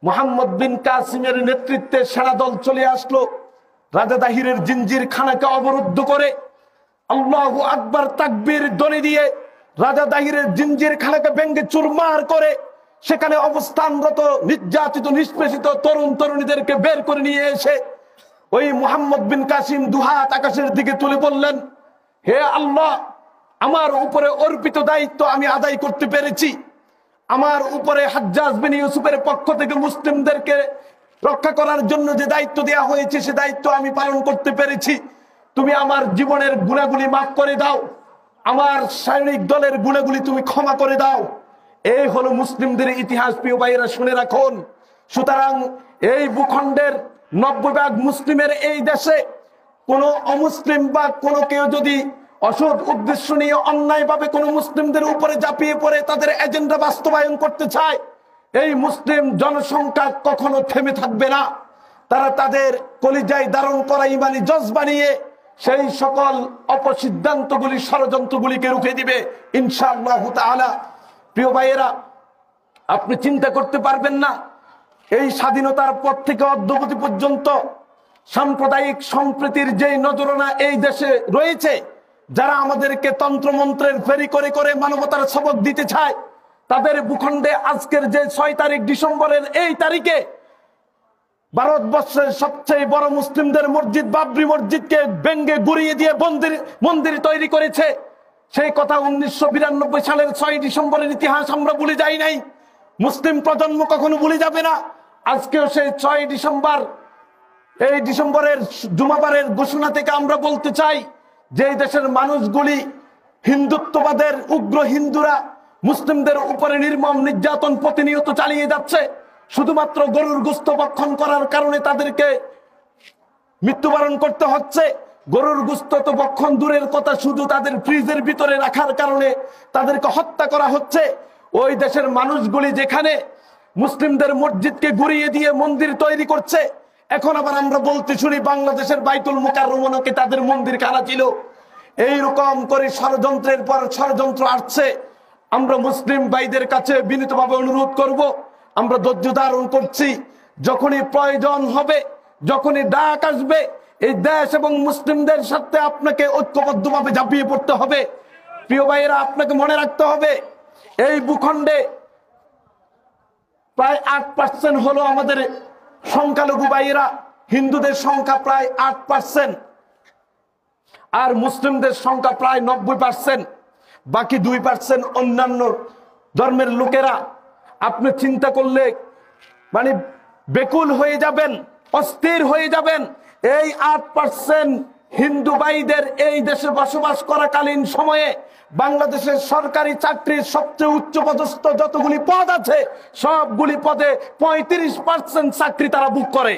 মুহাম্মদ বিন কাসিমের নেতৃত্বে সেনাদল চলে আসলো রাজা দাহিরের জিঞ্জির খানাকে অবরুদ্ধ করে। আল্লাহু আকবার তাকবীর ধ্বনি দিয়ে রাজা দাহিরের জিঞ্জির খানাকে ভেঙে চুরমার করে সেখানে অবস্থানরত নির্যাতিত নিষ্পেষিত তরুণ তরুণীদেরকে বের করে নিয়ে এসে ওই মুহাম্মদ বিন কাসিম দুহাত আকাশের দিকে তুলে বললেন, হে আল্লাহ, আমার উপরে অর্পিত দায়িত্ব আমি আদায় করতে পেরেছি। আমার উপরে হাজ্জাজ বিন ইউসুফের পক্ষ থেকে মুসলিমদেরকে রক্ষা করার জন্য যে দায়িত্ব দেওয়া হয়েছে সে দায়িত্ব আমি পালন করতে পেরেছি। তুমি আমার জীবনের গুনাহগুলি মাফ করে দাও, আমার সৈনিক দলের গুনাহগুলি তুমি ক্ষমা করে দাও। এই হলো মুসলিমদের ইতিহাস। প্রিয় ভাইয়েরা শুনে রাখুন। সুতরাং এই ভূখণ্ডের ৯০ ভাগ মুসলিমের এই দেশে কোন অমুসলিম বা কোন কেউ যদি অসৎ উদ্দেশ্য নিয়ে অন্যায়ভাবে কোন মুসলিমদের উপরে ঝাঁপিয়ে পড়ে তাদের এজেন্ডা বাস্তবায়ন করতে চায়, এই মুসলিম জনসংখ্যা কখনো থেমে থাকবে না। তারা তাদের কলিজায় ধারণ করা ইমানি জজবা নিয়ে সেই সকল অপসিদ্ধান্তগুলি ষড়যন্ত্রগুলিকে রুখে দিবে ইনশাআল্লাহু তাআলা। প্রিয় ভাইয়েরা, আপনি চিন্তা করতে পারবেন না এই স্বাধীনতার পর থেকে অদ্যবধি পর্যন্ত সাম্প্রদায়িক সম্প্রীতির যে নজরানা এই দেশে রয়েছে, যারা আমাদেরকে তন্ত্রমন্ত্রের ফেরি করে করে মানবতার সবক দিতে চায়, তাদের ভূখণ্ডে আজকের যে ৬ তারিখ ডিসেম্বরের এই তারিখে ভারতবর্ষের সবচেয়ে বড় মুসলিমদের মসজিদ বাবরি মসজিদকে ভেঙ্গে গুড়িয়ে দিয়ে মন্দির তৈরি করেছে। সেই কথা ১৯৯২ সালের ৬ ডিসেম্বরের ইতিহাস আমরা ভুলে যাই নাই, মুসলিম প্রজন্ম কখনো ভুলে যাবে না। আজকেও সেই ৬ ডিসেম্বর, এই ডিসেম্বরের জুমাবারের ঘোষণা থেকে আমরা বলতে চাই যে এই দেশের মানুষগুলি হিন্দুত্ববাদের উগ্র হিন্দুরা মুসলিমদের উপরে নির্মম নির্যাতন প্রতিনিয়ত চালিয়ে যাচ্ছে। শুধুমাত্র গরুর গোশত ভক্ষণ করার কারণে তাদেরকে মৃত্যুবরণ করতে হচ্ছে। গরুর গোশত তো ভক্ষণ দূরের কথা, শুধু তাদের ফ্রিজের ভিতরে রাখার কারণে তাদেরকে হত্যা করা হচ্ছে। ওই দেশের মানুষগুলি যেখানে মুসলিমদের মসজিদকে ঘুরিয়ে দিয়ে মন্দির তৈরি করছে, এখন আবার আমরা বলতে শুনি বাংলাদেশের বাইতুল মুকাররমকে তাদের মন্দির কারা ছিল। এইরকম করে ষড়যন্ত্রের পর ষড়যন্ত্র আসছে। আমরা মুসলিম ভাইদের কাছে বিনীতভাবে অনুরোধ করব, আমরা ধৈর্য ধারণ করছি। যখনই প্রয়োজন হবে, যখনই ডাক আসবে, এই দেশ এবং মুসলিমদের সাথে আপনাকে ঐক্যবদ্ধভাবে ঝাঁপিয়ে পড়তে হবে। প্রিয় ভাইয়েরা, আপনাকে মনে রাখতে হবে এই ভূখণ্ডে প্রায় ৮% হলো আমাদের সংখ্যালঘু ভাইয়েরা। হিন্দুদের সংখ্যা প্রায় 8%, আর মুসলিমদের সংখ্যা প্রায় 90%, বাকি 2% অন্যান্য ধর্মের লোকেরা। আপনি চিন্তা করলে মানে বেকুল হয়ে যাবেন, অস্থির হয়ে যাবেন। এই 8% হিন্দু ভাইদের এই দেশে বসবাস করাকালীন সময়ে বাংলাদেশের সরকারি চাকরির সবচেয়ে উচ্চপদস্থ যতগুলি পদ আছে সবগুলি পদে 35% চাকরি তারা বুক করে।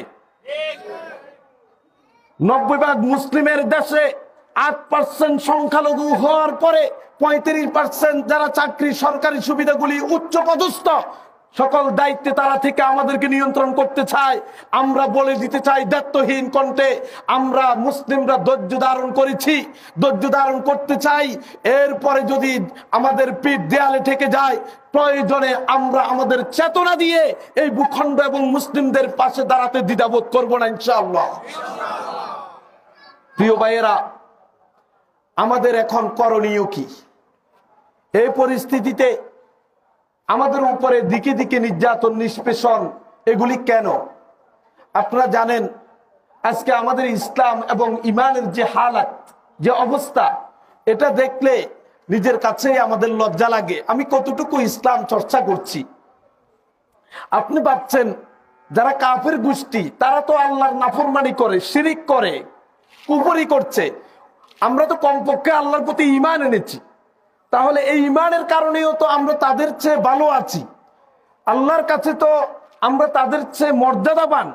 90% মুসলিমের দেশে 8% সংখ্যালঘু হওয়ার পরে 35% যারা চাকরি সরকারি সুবিধাগুলি উচ্চপদস্থ সকল দায়িত্বে তারা থেকে আমাদেরকে নিয়ন্ত্রণ করতে চায়। আমরা বলে দিতে চাই দায়িত্বহীন কণ্ঠে, আমরা মুসলিমরা ধৈর্য ধারণ করেছি, ধৈর্য ধারণ করতে চাই। এরপরে যদি আমাদের পিঠ দেয়ালে ঠেকে যায়, প্রয়োজনে আমরা আমাদের চেতনা দিয়ে এই ভূখণ্ড এবং মুসলিমদের পাশে দাঁড়াতে দ্বিধাবোধ করবো না, ইনশাআল্লাহ। প্রিয় ভাইয়েরা, আমাদের এখন করণীয় কি? এই পরিস্থিতিতে আমাদের উপরে দিকে দিকে নির্যাতন, নিষ্পেষণ, এগুলি কেন? আপনারা জানেন আজকে আমাদের ইসলাম এবং ইমানের যে হালাত, যে অবস্থা, এটা দেখলে নিজের কাছেই আমাদের লজ্জা লাগে। আমি কতটুকু ইসলাম চর্চা করছি। আপনি ভাবছেন যারা কাফের গোষ্ঠী তারা তো আল্লাহর নাফরমানি করে, শিরিক করে, কুফরি করছে। আমরা তো কমপক্ষে আল্লাহর প্রতি ঈমান এনেছি, তাহলে এই ঈমানের কারণেও তো আমরা তাদের চেয়ে ভালো আছি। আল্লাহর কাছে তো আমরা তাদের চেয়ে মর্যাদাবান,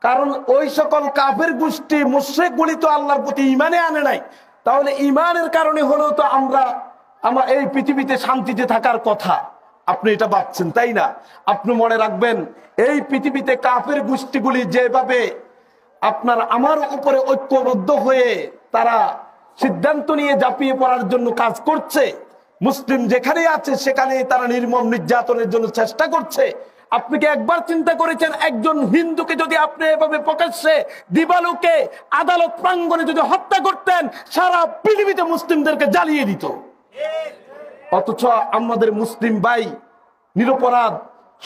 কারণ ওই সকল কাফের গোষ্ঠী মুশরিকগুলি তো আল্লাহর প্রতি ঈমানে আনে নাই। তাহলে ঈমানের কারণে হলেও তো আমরা এই পৃথিবীতে শান্তিতে থাকার কথা। আপনি এটা ভাবছেন, তাই না? আপনি মনে রাখবেন, এই পৃথিবীতে কাফের গোষ্ঠীগুলি যেভাবে আপনার আমার উপরে ঐক্যবদ্ধ হয়ে তারা সিদ্ধান্ত নিয়ে ঝাঁপিয়ে পড়ার জন্য কাজ করছে, মুসলিম যেখানে আছে সেখানে তারা নির্মম নির্যাতনের জন্য চেষ্টা করছে। আপনি কি একবার চিন্তা করেছেন একজন হিন্দুকে যদি আপনি এভাবে প্রকাশ্যে দিবালোকে আদালত প্রাঙ্গণে যদি হত্যা করতেন, সারা পৃথিবীতে মুসলিমদেরকে জ্বালিয়ে দিত? অথচ আমাদের মুসলিম ভাই নিরপরাধ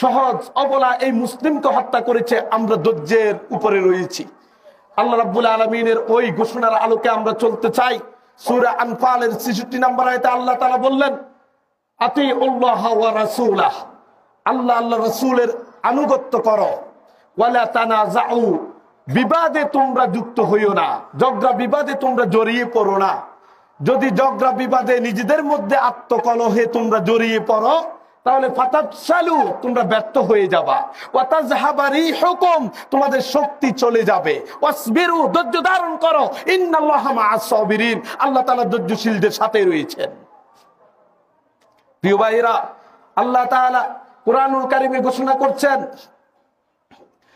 সহজ অবলা এই মুসলিমকে হত্যা করেছে। আমরা ধৈর্যের উপরে রয়েছি। আল্লাহ রাব্বুল আলামিনের ওই ঘোষণার আলোকে আমরা চলতে চাই। সূরা আনফালের 66 নম্বর আয়াতে আল্লাহ তাআলা বললেন, আতিউল্লাহ ওয়া রাসূলাহ, আল্লাহ আল্লাহ রাসূলের আনুগত্য করো। ওয়ালা তানাজাউ, বিবাদে তোমরা যুক্ত হইও না, ঝগড়া বিবাদে তোমরা জড়িয়ে পড়ো না। যদি ঝগড়া বিবাদে নিজেদের মধ্যে আত্মকলহে তোমরা জড়িয়ে পড়ো, তাহলে ফাতাফশালু, তোমরা ব্যর্থ হয়ে যাবা। ওয়াতাযহাবা রিহুকুম, তোমাদের শক্তি চলে যাবে। ওয়াসবিরু, ধৈর্য ধারণ করো। ইন্নাল্লাহা মা'আস সাবিরিন, আল্লাহ তাআলা ধৈর্যশীলদের সাথে রয়েছেন। প্রিয় ভাইরা, আল্লাহ তাআলা কুরআনুল কারীমে ঘোষণা করছেন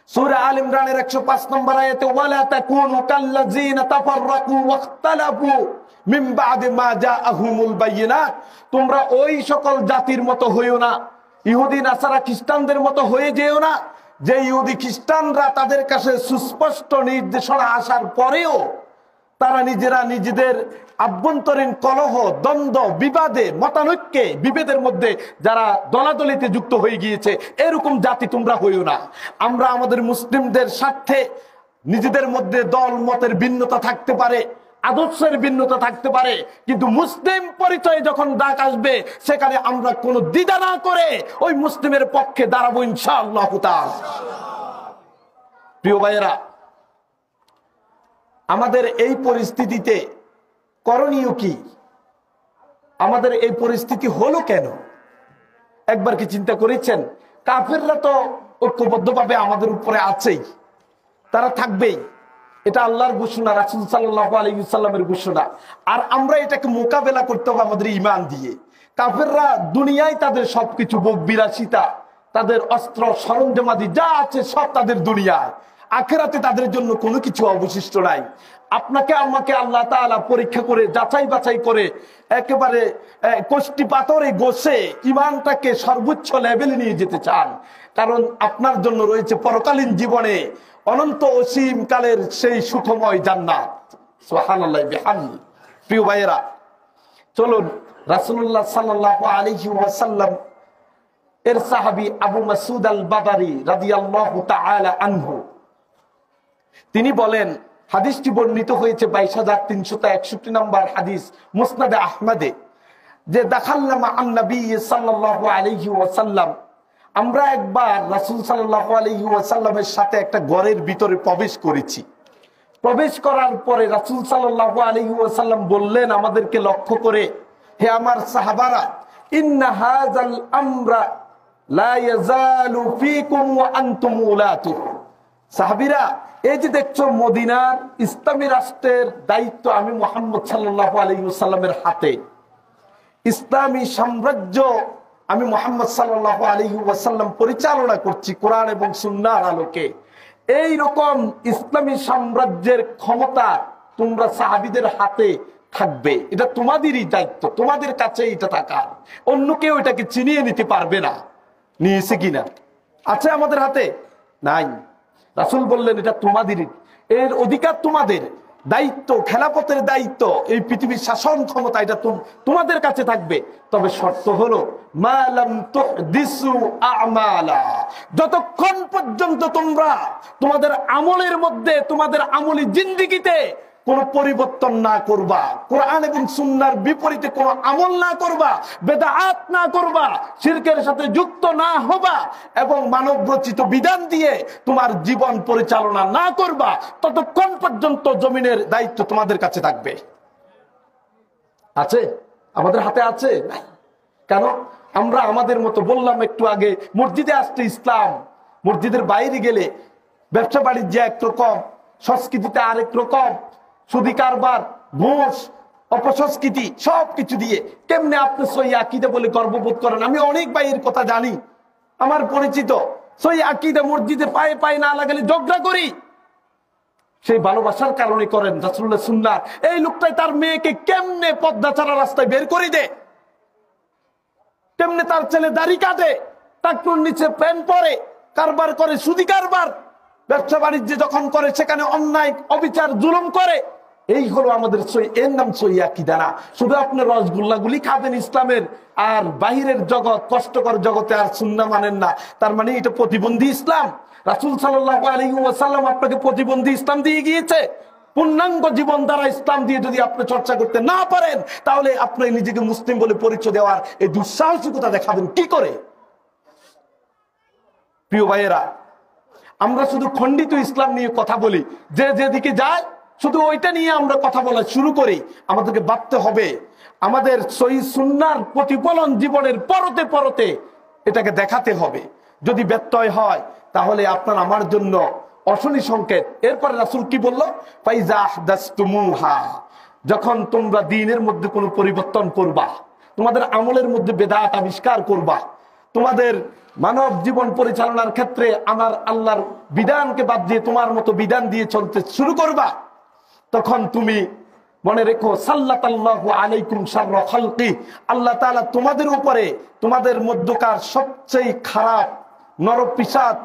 সূরা আল ইমরানের 105 নম্বর আয়াতে, ওয়ালা তাকুনু কাল্লাযিনা তাফাররাকু ওয়াখতালাফু মিন বা'দি মা জাআহুমুল বায়িনাত, তোমরা ওই সকল জাতির মতো হইও না, ইহুদি নাসারা খ্রিস্টানদের মতো হয়ে যেও না, যে ইহুদি খ্রিস্টানরা তাদের কাছে সুস্পষ্ট নির্দেশনা আসার পরেও তারা নিজেরা নিজেদের আভ্যন্তরীণ কলহ, দ্বন্দ্ব, বিবাদে, মতানৈক্যে, বিভেদের মধ্যে যারা দলাদলিতে যুক্ত হয়ে গিয়েছে, এরকম জাতি তোমরা হইও না। আমরা আমাদের মুসলিমদের স্বার্থে নিজেদের মধ্যে দল মতের ভিন্নতা থাকতে পারে, আদর্শের ভিন্নতা থাকতে পারে, কিন্তু মুসলিম পরিচয়ে যখন ডাক আসবে সেখানে আমরা কোনো দ্বিধা না করে ওই মুসলিমের পক্ষে দাঁড়াবো, ইনশাআল্লাহ তাআলা। প্রিয় ভাইয়েরা, আমাদের এই পরিস্থিতিতে করণীয় কি? আমাদের এই পরিস্থিতি হলো কেন? একবার কি চিন্তা করেছেন? কাফেররা তো ঐক্যবদ্ধভাবে আমাদের উপরে আছেই, তারা থাকবেই। এটা আল্লাহর ঘোষণা, রাসূল সাল্লাল্লাহু আলাইহি ওয়াসাল্লামের ঘোষণা। আর আমরা এটাকে মোকাবেলা করতে হবে আমাদের ঈমান দিয়ে। কাফেররা দুনিয়ায় তাদের সবকিছু, ভোগ বিলাসিতা, তাদের অস্ত্র সরঞ্জামাদি যা আছে সব তাদের দুনিয়ায়। আখিরাতে তাদের জন্য কোনো কিছু অবশিষ্ট নাই। আপনাকে আমাকে আল্লাহ তাআলা পরীক্ষা করে, যাচাই বাছাই করে, একেবারে কষ্টি পাথরে ঘষে ঈমানটাকে সর্বোচ্চ লেভেলে নিয়ে যেতে চান। কারণ আপনার জন্য রয়েছে পরকালীন জীবনে অনন্ত অসীম কালের সেই সুখময় জান্নাত। সুবহানাল্লাহি বিহামদি। প্রিয় ভাইয়েরা, চলুন রাসূলুল্লাহ সাল্লাল্লাহু আলাইহি ওয়াসাল্লাম এর সাহাবী আবু মাসউদ আল বাদারি রাদিয়াল্লাহু তাআলা আনহু তিনি বলেন, হাদিসটি বর্ণিত হয়েছে 22,361 নম্বর হাদিস মুসনাদে আহমদে, যে দাখালনা মা'আন নবী সাল্লাল্লাহু আলাইহি ওয়াসাল্লাম, আমরা একবার রাসূল সাল্লাল্লাহু আলাইহি ওয়াসাল্লামের সাথে একটা ঘরের ভিতরে প্রবেশ করেছি। প্রবেশ করার পরে রাসূল সাল্লাল্লাহু আলাইহি ওয়াসাল্লাম বললেন আমাদেরকে লক্ষ্য করে, হে আমার সাহাবারা, ইন্না হাযাল আমরা লা ইয়াজালু ফীকুম ওয়া আনতুম উলাতু। সাহাবীরা, এই যে দেখছো মদিনার ইসলামী রাষ্ট্রের দায়িত্ব আমি মুহাম্মদ সাল্লাল্লাহু আলাইহি ওয়াসাল্লামের হাতে, ইসলামী সাম্রাজ্য আমি মুহাম্মদ সাল্লাল্লাহু আলাইহি ওয়াসাল্লাম পরিচালনা করছি কোরআন এবং সুন্নাহর আলোকে। এই রকম ইসলামী সাম্রাজ্যের ক্ষমতা তোমরা সাহাবীদের হাতে থাকবে, এটা তোমাদেরই দায়িত্ব, তোমাদের কাছে এটা থাকা, অন্য কেউ এটাকে চিনিয়ে নিতে পারবে না। নিয়েছে কিনা? আছে আমাদের হাতে? নাই। রাসূল বললেন এটা তোমাদেরই, এর অধিকার তোমাদের, দায়িত্ব, খেলাফতের দায়িত্ব, এই পৃথিবীর শাসন ক্ষমতা এটা তোমাদের কাছে থাকবে। তবে শর্ত হলো মা লাম তুহদিসু আমালা, যতক্ষণ পর্যন্ত তোমরা তোমাদের আমলের মধ্যে, তোমাদের আমলি জিন্দেগিতে কোনো পরিবর্তন না করবা, কোরআন এবং সুন্নাহর বিপরীতে কোনো আমল না করবা, বেদাত না করবা, শিরকের সাথে যুক্ত না হবা এবং মানব রচিত বিধান দিয়ে তোমার জীবন পরিচালনা না করবা, ততক্ষণ পর্যন্ত জমিনের দায়িত্ব তোমাদের কাছে থাকবে। আছে? আমাদের হাতে আছে? নাই। কেন? আমরা আমাদের মতো, বললাম একটু আগে, মসজিদে আসতে ইসলাম, মসজিদের বাইরে গেলে ব্যবসা বাণিজ্য একরকম, সংস্কৃতিতে আরেক রকম, সুদি কারবার, ঘুষ, অপসংস্কৃতি, সবকিছু দিয়ে কেমনে আপনি সহি আকীদা বলে গর্ববোধ করেন? আমি অনেক ভাইয়ের কথা জানি, আমার পরিচিত, সহি আকীদা মসজিদে পায়ে পায়ে না লাগালে ঝগড়া করি, সেই ভালোবাসার কারণে করেন রাসূলুল্লাহ সুন্নাহ। এই লোকটাই তার মেয়েকে কেমনে পর্দা ছাড়া রাস্তায় বের করে দেয়, কেমনে তার ছেলে দাড়ি কাটে, টাকনুর নিচে প্যান্ট পরে, কারবার করে, সুদি কারবার, ব্যবসা বাণিজ্য যখন করে সেখানে অন্যায়, অবিচার, জুলুম করে। এই হলো আমাদের এর নাম সহি আকীদা না। শুধু আপনি রসগোল্লা গুলি খাবেন ইসলামের, আর বাহিরের জগৎ, কষ্টকর জগতে আর সুন্নাহ মানেন না, তার মানে এটা প্রতিবন্ধী ইসলাম। রাসূল সাল্লাল্লাহু আলাইহি ওয়াসাল্লাম আপনাকে প্রতিবন্ধী ইসলাম দিয়ে গিয়েছে। পূর্ণাঙ্গ জীবন দ্বারা ইসলাম দিয়ে যদি আপনি চর্চা করতে না পারেন, তাহলে আপনি নিজেকে মুসলিম বলে পরিচয় দেওয়ার এই দুঃসাহসিকতা দেখাবেন কি করে? প্রিয় ভাইয়েরা, আমরা শুধু খণ্ডিত ইসলাম নিয়ে কথা বলি, যে যেদিকে যায় শুধু ওইটা নিয়ে আমরা কথা বলা শুরু করি। আমাদেরকে ভাবতে হবে, আমাদের সহিহ সুন্নাহর প্রতিফলন জীবনের পরতে পরতে এটাকে দেখাতে হবে। যদি ব্যত্যয় হয় তাহলে আপনার আমার জন্য অশনি সংকেত। এরপরে রাসূল কি বলল? ফাইজা আহদাসতুমুহা, যখন তোমরা দ্বীনের মধ্যে কোনো পরিবর্তন করবা, তোমাদের আমলের মধ্যে বেদাত আবিষ্কার করবা, তোমাদের মানব জীবন পরিচালনার ক্ষেত্রে আমার আল্লাহর বিধানকে বাদ দিয়ে তোমার মতো বিধান দিয়ে চলতে শুরু করবা, তখন তুমি মনে রেখো সাল্লাল্লাহু আলাইকুম শাররা খালকি, আল্লাহ তাআলা তোমাদের উপরে তোমাদের মধ্যকার সবচেয়ে খারাপ নরপিশাচ,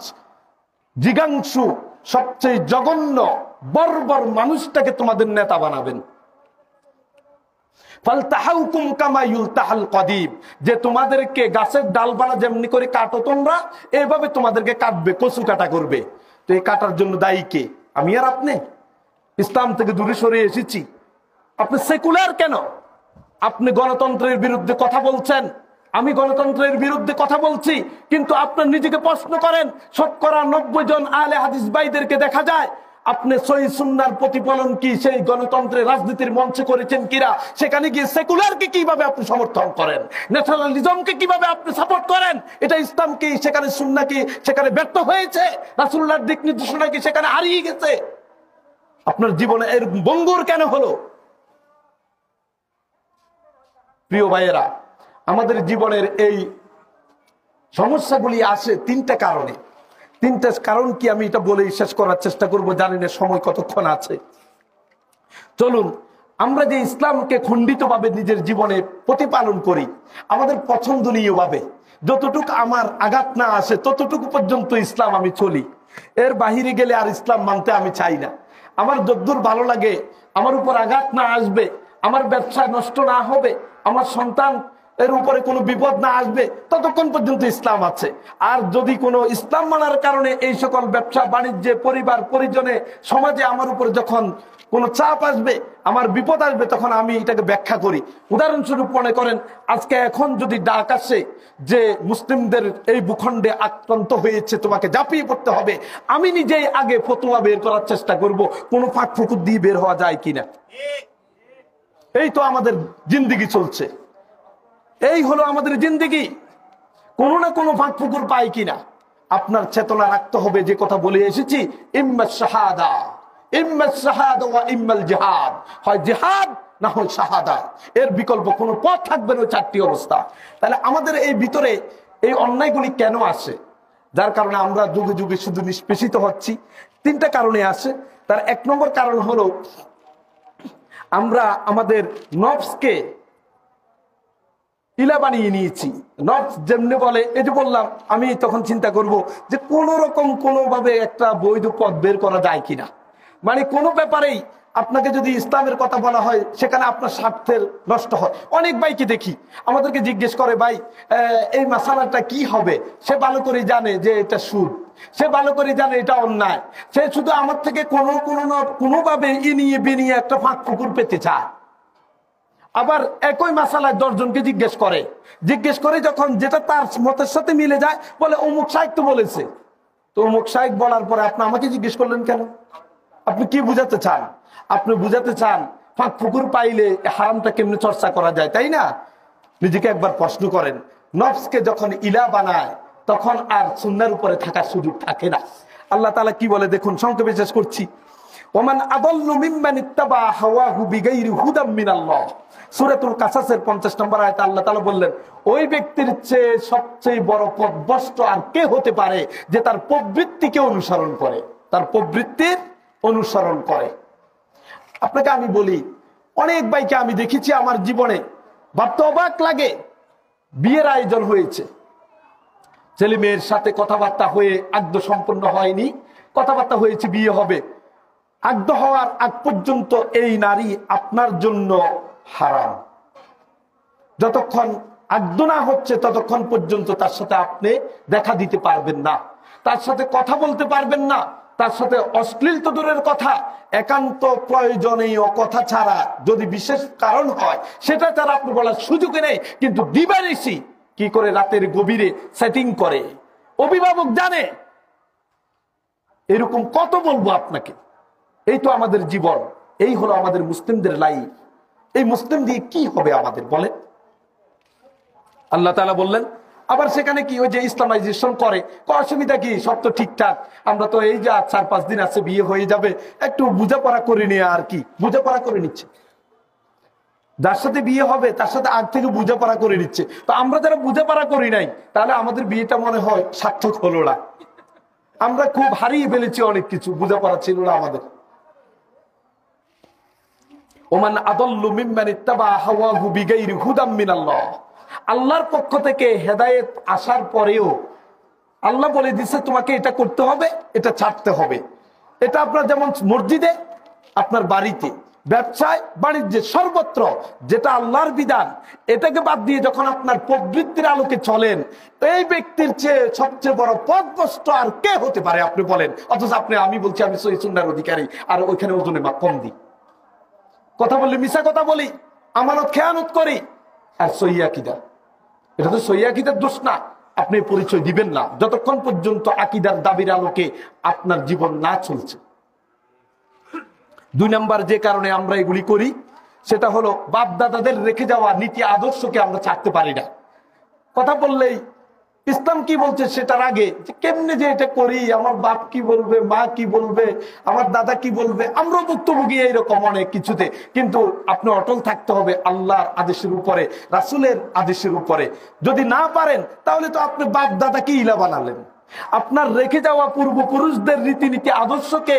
জিগাংশু, সবচেয়ে জঘন্য বর্বর মানুষটাকে তোমাদের নেতা বানাবেন। ফালতাহাউকুম কামা ইউলতাহাল কদিব, যে তোমাদেরকে গাছের ডালপালা যেমনি করে কাটো তোমরা, এইভাবে তোমাদেরকে কাটবে, কচু কাটা করবে। তো এই কাটার জন্য দায়ী কে? আমি আর আপনি? ইসলাম থেকে দূরে সরে এসেছি। আপনি সেকুলার কেন? আপনি গণতন্ত্রের বিরুদ্ধে কথা বলছেন, আমি গণতন্ত্রের বিরুদ্ধে কথা বলছি, কিন্তু আপনার নিজেকে প্রশ্ন করেন, শতকরা 90 জন আহলে হাদিস ভাইদেরকে দেখা যায় আপনি সহিহ সুন্নাহর প্রতিফলন কি সেই গণতন্ত্রের রাজনীতির মঞ্চে করেছেন কিনা? সেখানে গিয়ে সেকুলারকে কিভাবে আপনি সমর্থন করেন, ন্যাশনালিজমকে কিভাবে আপনি সাপোর্ট করেন? এটা ইসলাম কি সেখানে, সুন্নাহ কি সেখানে ব্যর্থ হয়েছে? রাসূলুল্লাহর দিক নির্দেশনা কি সেখানে হারিয়ে গেছে? আপনার জীবনে এর ভঙ্গুর কেন হলো? প্রিয় ভাইয়েরা, আমাদের জীবনের এই সমস্যাগুলি আসে তিনটা কারণে। তিনটা কারণ কি আমি এটা বলেই শেষ করার চেষ্টা করব, জানি না সময় কতক্ষণ আছে। চলুন আমরা যে ইসলামকে খণ্ডিতভাবে নিজের জীবনে প্রতিপালন করি, আমাদের পছন্দনীয় ভাবে, যতটুকু আমার আঘাত না আসে ততটুকু পর্যন্ত ইসলাম আমি চলি, এর বাহিরে গেলে আর ইসলাম মানতে আমি চাই না। আমার যদ্দূর ভালো লাগে, আমার উপর আঘাত না আসবে, আমার ব্যবসা নষ্ট না হবে, আমার সন্তান এর উপরে কোনো বিপদ না আসবে ততক্ষণ পর্যন্ত ইসলাম আছে। আর যদি কোনো ইসলাম মানার কারণে এই সকল ব্যবসা বাণিজ্যে, পরিবার পরিজনে, সমাজে আমার উপরে যখন কোনো চাপ আসবে, আমার বিপদ আসবে, তখন আমি এটাকে ব্যাখ্যা করি। উদাহরণস্বরূপ মনে করেন আজকে এখন যদি ডাক আসে যে মুসলিমদের এই ভূখণ্ডে আক্রান্ত হয়েছে, তোমাকে ঝাঁপিয়ে পড়তে হবে, আমি নিজেই আগে ফতোয়া বের করার চেষ্টা করব কোনো ফাঁক ফুকুর দিয়ে বের হওয়া যায় কিনা। এই তো আমাদের জিন্দেগি চলছে, এই হলো আমাদের জিন্দেগি। কোনো না কোনো ফাঁক ফুকুর পাই কিনা আপনার চেতনা রাখতে হবে। যে কথা বলে এসেছি, ইম্মা শাহাদা, ইম্মা শাহাদা ওয়া ইম্মাল জিহাদ, হয় জিহাদ না হয় শাহাদা, এর বিকল্প কোনো পথ থাকবে না। চারটি অবস্থা। তাহলে আমাদের এই ভিতরে এই অন্যায়গুলি কেন আসে, যার কারণে আমরা যুগে যুগে শুধু নিষ্পেষিত হচ্ছি? তিনটা কারণে আসে। তার এক নম্বর কারণ হলো আমরা আমাদের নফসকে ইলা বানিয়ে নিয়েছি। নফস যেমনি বলে, এই যে বললাম, আমি তখন চিন্তা করব যে কোন রকম কোনোভাবে একটা বৈধ পথ বের করা যায় কিনা। মানে কোনো ব্যাপারেই আপনাকে যদি ইসলামের কথা বলা হয়, সেখানে আপনার স্বার্থের নষ্ট হয়। অনেক ভাইকে দেখি আমাদেরকে জিজ্ঞেস করে, ভাই এই মাসালাটা কি হবে? সে ভালো করে জানে যে এটা সুদ, সে ভালো করে জানে এটা অন্যায়, সে শুধু আমার থেকে কোনোভাবে ইনিয়ে বিনিয়ে একটা ফাঁক ফুকুর পেতে চায়। আবার একই মাসালায় 10 জনকে জিজ্ঞেস করে যখন যেটা তার মতের সাথে মিলে যায়, বলে অমুক শাইখ তো বলেছে। তো অমুক শাইখ বলার পরে আপনি আমাকে জিজ্ঞেস করলেন কেন? আপনি কি বুঝাতে চান? আপনি বুঝাতে চান ফাঁক ফুকুর পাইলে হারামটা কেমনে চর্চা করা যায়, তাই না? নিজেকে একবার প্রশ্ন করেন। নফসকে যখন ইলা বানায় তখন আর সুন্নাহর উপরে থাকার সুযোগ থাকে না। আল্লাহ তাআলা কি বলে দেখুন, সংক্ষেপে শেষ করছি। ওমান আদাল্লু মিম্মান ইত্তাবা হাওয়াহু বিগাইরি হুদাম মিনাল্লাহ, সূরাতুল কাসাসের 50 নম্বর আয়াতে আল্লাহ তাআলা বললেন, ওই ব্যক্তির চেয়ে সবচেয়ে বড় পথভ্রষ্ট আর কে হতে পারে যে তার প্রবৃত্তিকে অনুসরণ করে, তার প্রবৃত্তির অনুসরণ করে। আপনাকে আমি বলি, অনেক ভাইকে আমি দেখেছি আমার জীবনে, ভাবতে অবাক লাগে, বিয়ের আয়োজন হয়েছে, ছেলে মেয়ের সাথে কথাবার্তা হয়ে আগ্দ সম্পন্ন হয়নি, কথাবার্তা হয়েছে বিয়ে হবে, আগ্দ হওয়ার আগ পর্যন্ত এই নারী আপনার জন্য হারাম। যতক্ষণ আগ্দ না হচ্ছে ততক্ষণ পর্যন্ত তার সাথে আপনি দেখা দিতে পারবেন না, তার সাথে কথা বলতে পারবেন না, তার সাথে অশ্লীল তো দূরের কথা, একান্ত প্রয়োজনীয় কথা ছাড়া যদি বিশেষ কারণ হয় সেটা তারা আপনি বলার সুযোগ নেই। কিন্তু দিবানিশি কি করে রাতের গভীরে সেটিং করে, অভিভাবক জানে। এরকম কত বলবো আপনাকে? এই তো আমাদের জীবন, এই হলো আমাদের মুসলিমদের লাইফ। এই মুসলিম দিয়ে কি হবে আমাদের বলেন? আল্লাহ তাআলা বললেন, আবার সেখানে কি ওই যে ইসলামাইজেশন করে, অসুবিধা কি, সব তো ঠিকঠাক, আমরা তো এই যে 4-5 দিন আছে বিয়ে হয়ে যাবে, একটু বোঝাপড়া করে নিয়ে, আর কি বোঝাপড়া করে নিচ্ছে। যার সাথে বিয়ে হবে তার সাথে আগ থেকে বোঝাপড়া করে নিচ্ছে। তো আমরা যারা বোঝাপড়া করি নাই, তাহলে আমাদের বিয়েটা মনে হয় সার্থক হলো না। আমরা খুব হারিয়ে ফেলেছি অনেক কিছু, বোঝাপড়া ছিল না আমাদের। ওমান আদাল্লু মিম্মান ইত্তাবা হাওয়াহু বিগাইরি হুদাম মিনাল্লাহ, আল্লাহর পক্ষ থেকে হেদায়েত আসার পরেও আল্লাহ বলে দিচ্ছে তোমাকে এটা করতে হবে, এটা ছাড়তে হবে। এটা আপনার যেমন মসজিদে, আপনার বাড়িতে, ব্যবসায়, বাণিজ্যে, সর্বত্র যেটা আল্লাহর বিধান, এটাকে বাদ দিয়ে যখন আপনার প্রবৃত্তির আলোকে চলেন, এই ব্যক্তির চেয়ে সবচেয়ে বড় পথভ্রষ্ট আর কে হতে পারে আপনি বলেন? অথচ আমি বলছি আমি সহিহ সুন্নাহর অধিকারী, আর ওইখানে ওজনে কম দিই, কথা বললে মিশা কথা বলি, আমানত খেয়ানত করি, আর সহিহ আকীদা। এটা তো সহিহ আকীদার দোষ না, আপনি পরিচয় দিবেন না যতক্ষণ পর্যন্ত আকীদার দাবির আলোকে আপনার জীবন না চলছে। 2 নাম্বার যে কারণে আমরা এগুলি করি, সেটা হলো বাপ দাদাদের রেখে যাওয়া নীতি আদর্শকে আমরা ছাড়তে পারি না। কথা বললেই ইসলাম কি বলছে সেটার আগে যে কেমনে যে এটা করি, আমার বাপ কি বলবে, মা কি বলবে, আমার দাদা কি বলবে, আমরাও ভুক্তভোগী এইরকম অনেক কিছুতে। কিন্তু আপনি অটল থাকতে হবে আল্লাহর আদেশের উপরে, রাসূলের আদেশের উপরে। যদি না পারেন তাহলে তো আপনি বাপ দাদাকে ইলা বানালেন, আপনার রেখে যাওয়া পূর্বপুরুষদের রীতিনীতি আদর্শকে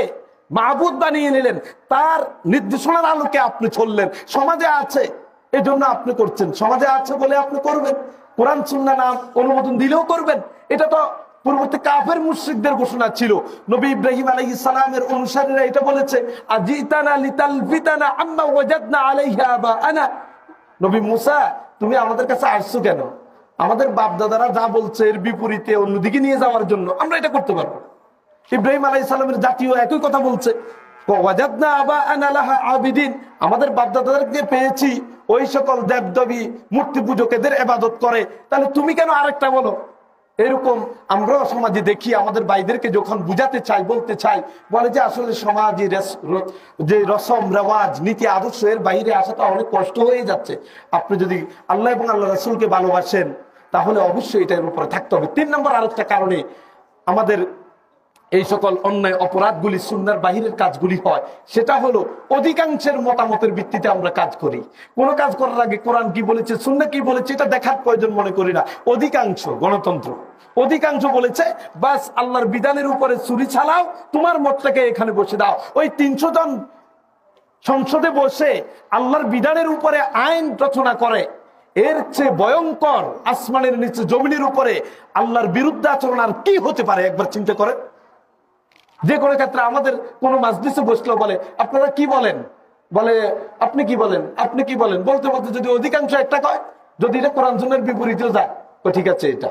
মাবুদ বানিয়ে নিলেন, তার নির্দেশনার আলোকে আপনি চললেন। সমাজে আছে এজন্য আপনি করছেন, সমাজে আছে বলে আপনি করবেন, কোরআন সুন্নাহ নাম অনুমোদন দিলেও করবেন। এটা তো পূর্ববর্তী কাফের মুশরিকদের ঘোষণা ছিল। নবী ইব্রাহিম আলাইহিস সালামের অনুসারীরা এটা বলেছে, আজিতানা লিতালফিতানা আম্মা ওয়াজাদনা আলাইহা আবানা। নবী মুসা তুমি আমাদের কাছে আসছো কেন? আমাদের বাপ দাদারা যা বলছে এর বিপরীতে অন্যদিকে নিয়ে যাওয়ার জন্য আমরা এটা করতে পারবো। ইব্রাহিম আলাইহিস সালামের জাতীয় একই কথা বলছে, ওয়াজাদনা আবাআনা লাহা আবিদিন, আমাদের বাপ দাদাদেরকে পেয়েছি ওই সকল দেবদেবী মূর্তি পূজকেদের ইবাদত করে, তাহলে তুমি কেন আরেকটা বলো? এরকম আমরাও সমাজে দেখি, আমাদের ভাইদেরকে যখন বুঝাতে চাই, বলতে চাই, বলে যে আসলে সমাজে যে রসম রেওয়াজ নীতি আদর্শ এর বাইরে আসাটা অনেক কষ্ট হয়ে যাচ্ছে। আপনি যদি আল্লাহ এবং আল্লাহ রাসূলকে ভালোবাসেন তাহলে অবশ্যই এটার উপরে থাকতে হবে। 3 নম্বর আরেকটা কারণে আমাদের এই সকল অন্যায় অপরাধগুলি সুন্নাহর বাহিরের কাজগুলি হয়, সেটা হলো অধিকাংশের মতামতের ভিত্তিতে আমরা কাজ করি। কোনো কাজ করার আগে কোরআন কি বলেছে, সুন্নাহ কি বলেছে এটা দেখার প্রয়োজন মনে করি না। অধিকাংশ গণতন্ত্র, অধিকাংশ বলেছে বাস আল্লাহর বিধানের উপরে ছুরি চালাও, তোমার মতটাকে এখানে বসে দাও। ওই 300 জন সংসদে বসে আল্লাহর বিধানের উপরে আইন রচনা করে, এর চেয়ে ভয়ঙ্কর আসমানের নিচে জমিনের উপরে আল্লাহর বিরুদ্ধে আচরণ আর কি হতে পারে? একবার চিন্তা করে। যে কোনো ক্ষেত্রে আমাদের কোন মাজলিসে বসলো বলে আপনারা কি বলেন, বলে আপনি কি বলেন, আপনি কি বলেন, বলতে বলতে যদি অধিকাংশ একটা কয়, যদি এটা কোরআন সুন্নাহর বিপরীতেও যায়, তো ঠিক আছে এটা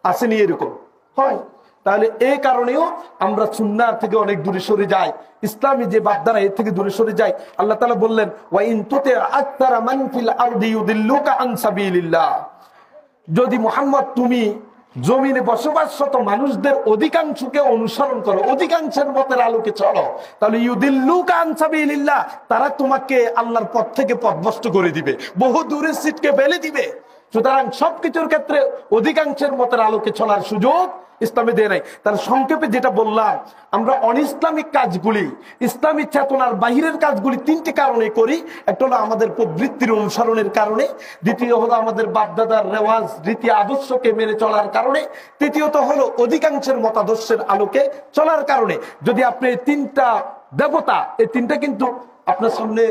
আসেনি, এরকম হয়। তাহলে এই কারণেও আমরা সুন্নাহ থেকে অনেক দূরে সরে যাই, ইসলামী যে বাগদারা এর থেকে দূরে সরে যাই। আল্লাহ তাআলা বললেন ওয়া ইন তুতি আকতারা মান ফিল আরদি ইউদিল্লুকা আন সাবিলিল্লাহ, যদি মুহাম্মদ তুমি জমিনে বসবাসরত মানুষদের অধিকাংশকে অনুসরণ করো, অধিকাংশের মতের আলোকে চলো, তাহলে ইউদিল্লুকা আন সাবিলিল্লাহ, তারা তোমাকে আল্লাহর পথ থেকে পথভ্রষ্ট করে দিবে, বহু দূরের সিটকে ফেলে দিবে। সুতরাং সবকিছুর ক্ষেত্রে অধিকাংশের মতের আলোকে চলার সুযোগ ইসলামে দেয় নাই। তার সংক্ষেপে যেটা বললাম, আমরা অনইসলামিক কাজগুলি ইসলামিক চেতনার বাহিরের কাজগুলি 3টি কারণে করি। একটা হলো আমাদের প্রবৃত্তির অনুসরণের কারণে, দ্বিতীয় হলো আমাদের বাপদাদার রেওয়াজ রীতি আদর্শকে মেনে চলার কারণে, তৃতীয়ত হলো অধিকাংশের মতাদর্শের আলোকে চলার কারণে। যদি আপনি এই 3টা দেবতা, এই 3টা কিন্তু আপনার সামনে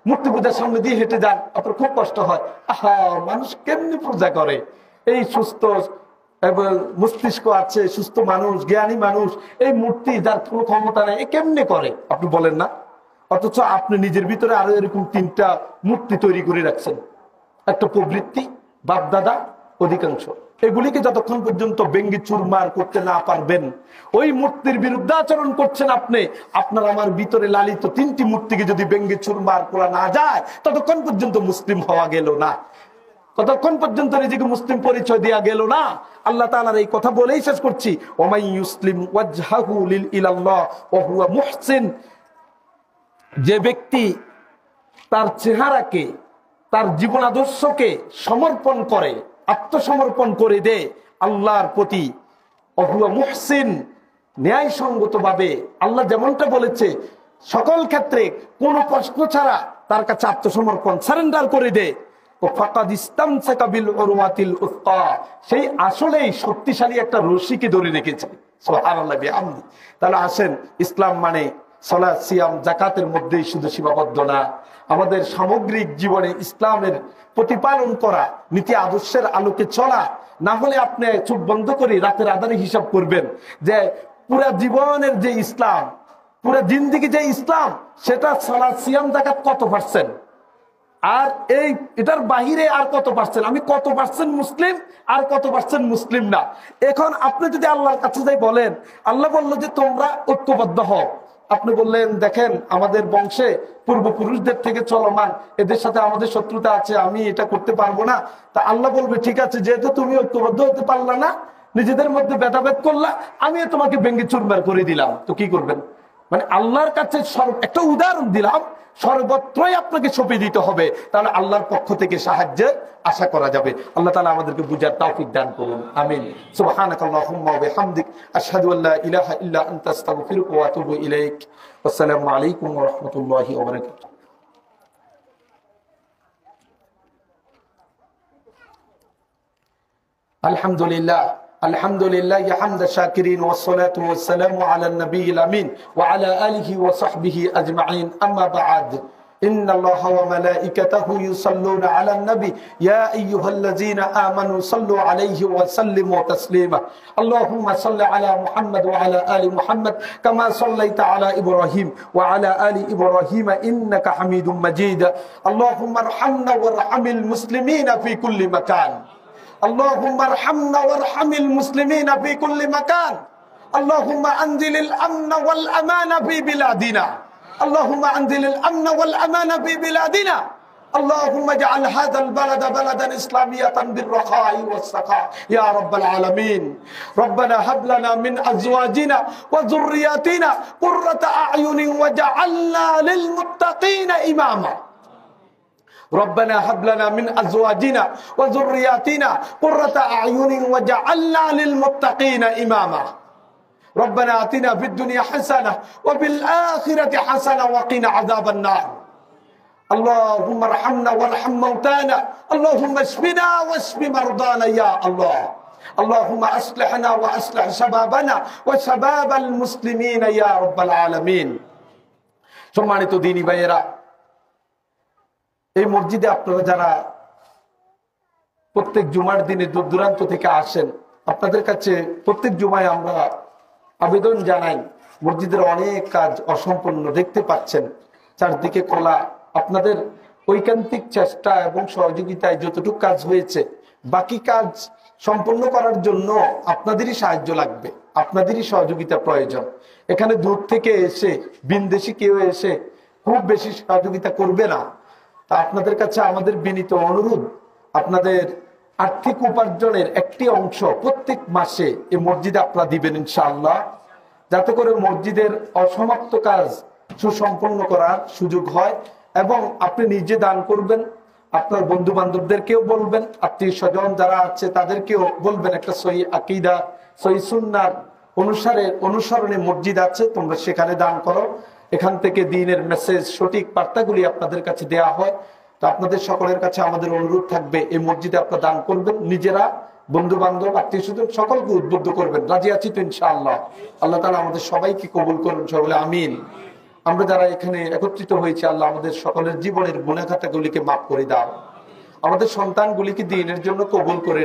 মূর্তি পূজার সামনে দিয়ে হেঁটে যান, আপনার খুব কষ্ট হয়, আহা মানুষ কেমনি পূজা করে, এই সুস্থ মস্তিষ্ক আছে, সুস্থ মানুষ, জ্ঞানী মানুষ, এই মূর্তি যার কোনো ক্ষমতা নেই এ কেমনে করে, আপনি বলেন না? অথচ আপনি নিজের ভিতরে আরো এরকম 3টা মূর্তি তৈরি করে রাখছেন, একটা প্রবৃত্তি, বাপদাদা, অধিকাংশ। এগুলিকে যতক্ষণ পর্যন্ত ব্যঙ্গে চুরমার করতে না পারবেন, ওই মূর্তির বিরুদ্ধে আচরণ করছেন আপনি, আপনার আমার ভিতরে লালিত 3টি মূর্তিকে যদি ব্যঙ্গে চুরমার করা না যায়, ততক্ষণ পর্যন্ত মুসলিম হওয়া গেল না, ততক্ষণ পর্যন্ত নিজেকে মুসলিম পরিচয় দেয়া গেল না। আল্লাহ তাআলার এই কথা বলেই শেষ করছি, ওমাই ইউসলিম ওয়াজহাহু ইলাল্লাহ ওয়া হুয়া মুহসিন, যে ব্যক্তি তার চেহারাকে, তার জীবন আদর্শকে সমর্পণ করে, আত্মসমর্পণ করে দেয় আল্লাহর প্রতি, ওয়া হুয়া মুহসিন, ন্যায়সঙ্গত ভাবে আল্লাহ যেমনটা বলেছে সকল ক্ষেত্রে কোনো প্রশ্ন ছাড়া তার কাছে আত্মসমর্পণ, সারেন্ডার করে দেয়, সেই আসলেই শক্তিশালী একটা রশিকে ধরে রেখেছে। সুবহানাল্লাহ বিহামদি। তাহলে আসেন, ইসলাম মানে সালাত, সিয়াম, যাকাতের মধ্যেই শুধু সীমাবদ্ধ না, আমাদের সামগ্রিক জীবনে ইসলামের প্রতিপালন করা, নীতি আদর্শের আলোকে চলা। না হলে আপনি চোখ বন্ধ করে রাতের আধারে হিসাব করবেন যে পুরা জীবনের যে ইসলাম, পুরা জিন্দেগি যে ইসলাম, সেটা সালাত, সিয়াম, যাকাত কত পার্সেন্ট, আর এটার বাহিরে আর কত পার্সেন্ট, আমি কত পার্সেন্ট মুসলিম আর কত পার্সেন্ট মুসলিম না। এখন আপনি যদি আল্লাহর কাছে যাই বলেন, আল্লাহ বললো যে তোমরা ঐক্যবদ্ধ হও, আপনি বললেন দেখেন আমাদের বংশে পূর্বপুরুষদের থেকে চলমান, এদের সাথে আমাদের শত্রুতা আছে, আমি এটা করতে পারবো না। তা আল্লাহ বলবে ঠিক আছে, যেহেতু তুমি ঐক্যবদ্ধ হতে পারলা না, নিজেদের মধ্যে ভেদাভেদ করলা, আমিও তোমাকে ভেঙ্গে চুরমার করে দিলাম, তো কি করবেন? মানে আল্লাহর কাছে একটা উদাহরণ দিলাম, সর্বত্রই আপনাকে সঁপে দিতে হবে, তাহলে আল্লাহর পক্ষ থেকে সাহায্যের আশা করা যাবে। আল্লাহ তাআলা আমাদেরকে বুঝার তৌফিক দান করুন, আমিন। সুবহানাকাল্লাহুম্মা ওয়া বিহামদিক, আশহাদু আল্লা ইলাহা ইল্লা আনতা, আস্তাগফিরুকা ওয়া আতুবু ইলাইক। আসসালামু আলাইকুম ওয়া রাহমাতুল্লাহি ওয়া বারাকাতুহু। আলহামদুলিল্লাহ, আলহামদুলিল্লাহ হামদা শাকিরিন, ওয়াসসালাতু ওয়াসসালামু আলা নবিয়িল আমিন ওয়া আলা আলিহি ওয়া সাহবিহি আজমাইন, আম্মা বা'দ। إن الله وملائكته يصلون على النبي يا أيها الذين آمنوا صلوا عليه وسلموا تسليما اللهم صل على محمد وعلى آل محمد كما صليت على إبراهيم وعلى آل إبراهيم إنك حميد مجيد اللهم ارحمنا وارحم المسلمين في كل مكان اللهم ارحمنا وارحم المسلمين في كل مكان اللهم أنزل الأمن والأمان في بلادنا اللهم أنزل الأمن والأمان في بلادنا اللهم اجعل هذا البلد بلدا إسلاميا بالرخاء والسخاء يا رب العالمين ربنا هب لنا من أزواجنا وذرياتنا قرة أعين وجعلنا للمتقين إماما ربنا هب لنا من أزواجنا وذرياتنا قرة أعين وجعلنا للمتقين إماما ربنا آتنا في الدنيا حسنة وفي الآخرة حسنة وقنا عذاب النار اللهم ارحمنا وارحم موتانا اللهم اشفنا واشف مرضانا يا الله اللهم أصلحنا وأصلح شبابنا وشباب المسلمين يا رب العالمين সম্মানিত দ্বীনি ভাইয়েরা এই মসজিদে আপনারা যারা প্রত্যেক জুমার দিনে দূর দূরান্ত থেকে আসেন আপনাদের কাছে প্রত্যেক জুমায় আমরা আবেদন জানাই মসজিদের অনেক কাজ অসম্পূর্ণ দেখতে পাচ্ছেন চারদিকে খোলা আপনাদের ঐকান্তিক চেষ্টা এবং সহযোগিতায় যতটুকু কাজ হয়েছে বাকি কাজ সম্পূর্ণ করার জন্য আপনাদেরই সাহায্য লাগবে আপনাদেরই সহযোগিতা প্রয়োজন এখানে দূর থেকে এসে বিনদেশি কেউ এসে খুব বেশি সহযোগিতা করবে না তা আপনাদের কাছে আমাদের বিনীত অনুরোধ আপনাদের আর্থিক উপার্জনের একটি অংশ প্রত্যেক মাসে এই মসজিদে আপনারা দিবেন ইনশাআল্লাহ যাতে করে মসজিদের অসমাপ্ত কাজ সুসম্পন্ন করার সুযোগ হয় এবং আপনি নিজে দান করবেন আপনার বন্ধু বান্ধবদেরকেও বলবেন আত্মীয় স্বজন যারা আছে তাদেরকেও বলবেন একটা সহি আকীদা সহি সুন্নাহ অনুসরণে মসজিদ আছে তোমরা সেখানে দান করো এখান থেকে দ্বীনের মেসেজ সঠিক বার্তাগুলি আপনাদের কাছে দেয়া হয় তো আপনাদের সকলের কাছে আমাদের অনুরোধ থাকবে এই মসজিদে আপনারা দান করবেন নিজেরা বন্ধু বান্ধব আত্মীয় স্বজন সকলকে উদ্বুদ্ধ করবেন রাজি আছি তো ইনশাআল্লাহ আল্লাহ তাআলা আমাদের সবাইকে কবুল করুন সকলে আমিন আমরা যারা এখানে একত্রিত হয়েছি আল্লাহ আমাদের সকলের জীবনের গুনাহ খাতাগুলিকে মাফ করে দাও আমাদের সন্তানগুলিকে দ্বীনের জন্য কবুল করে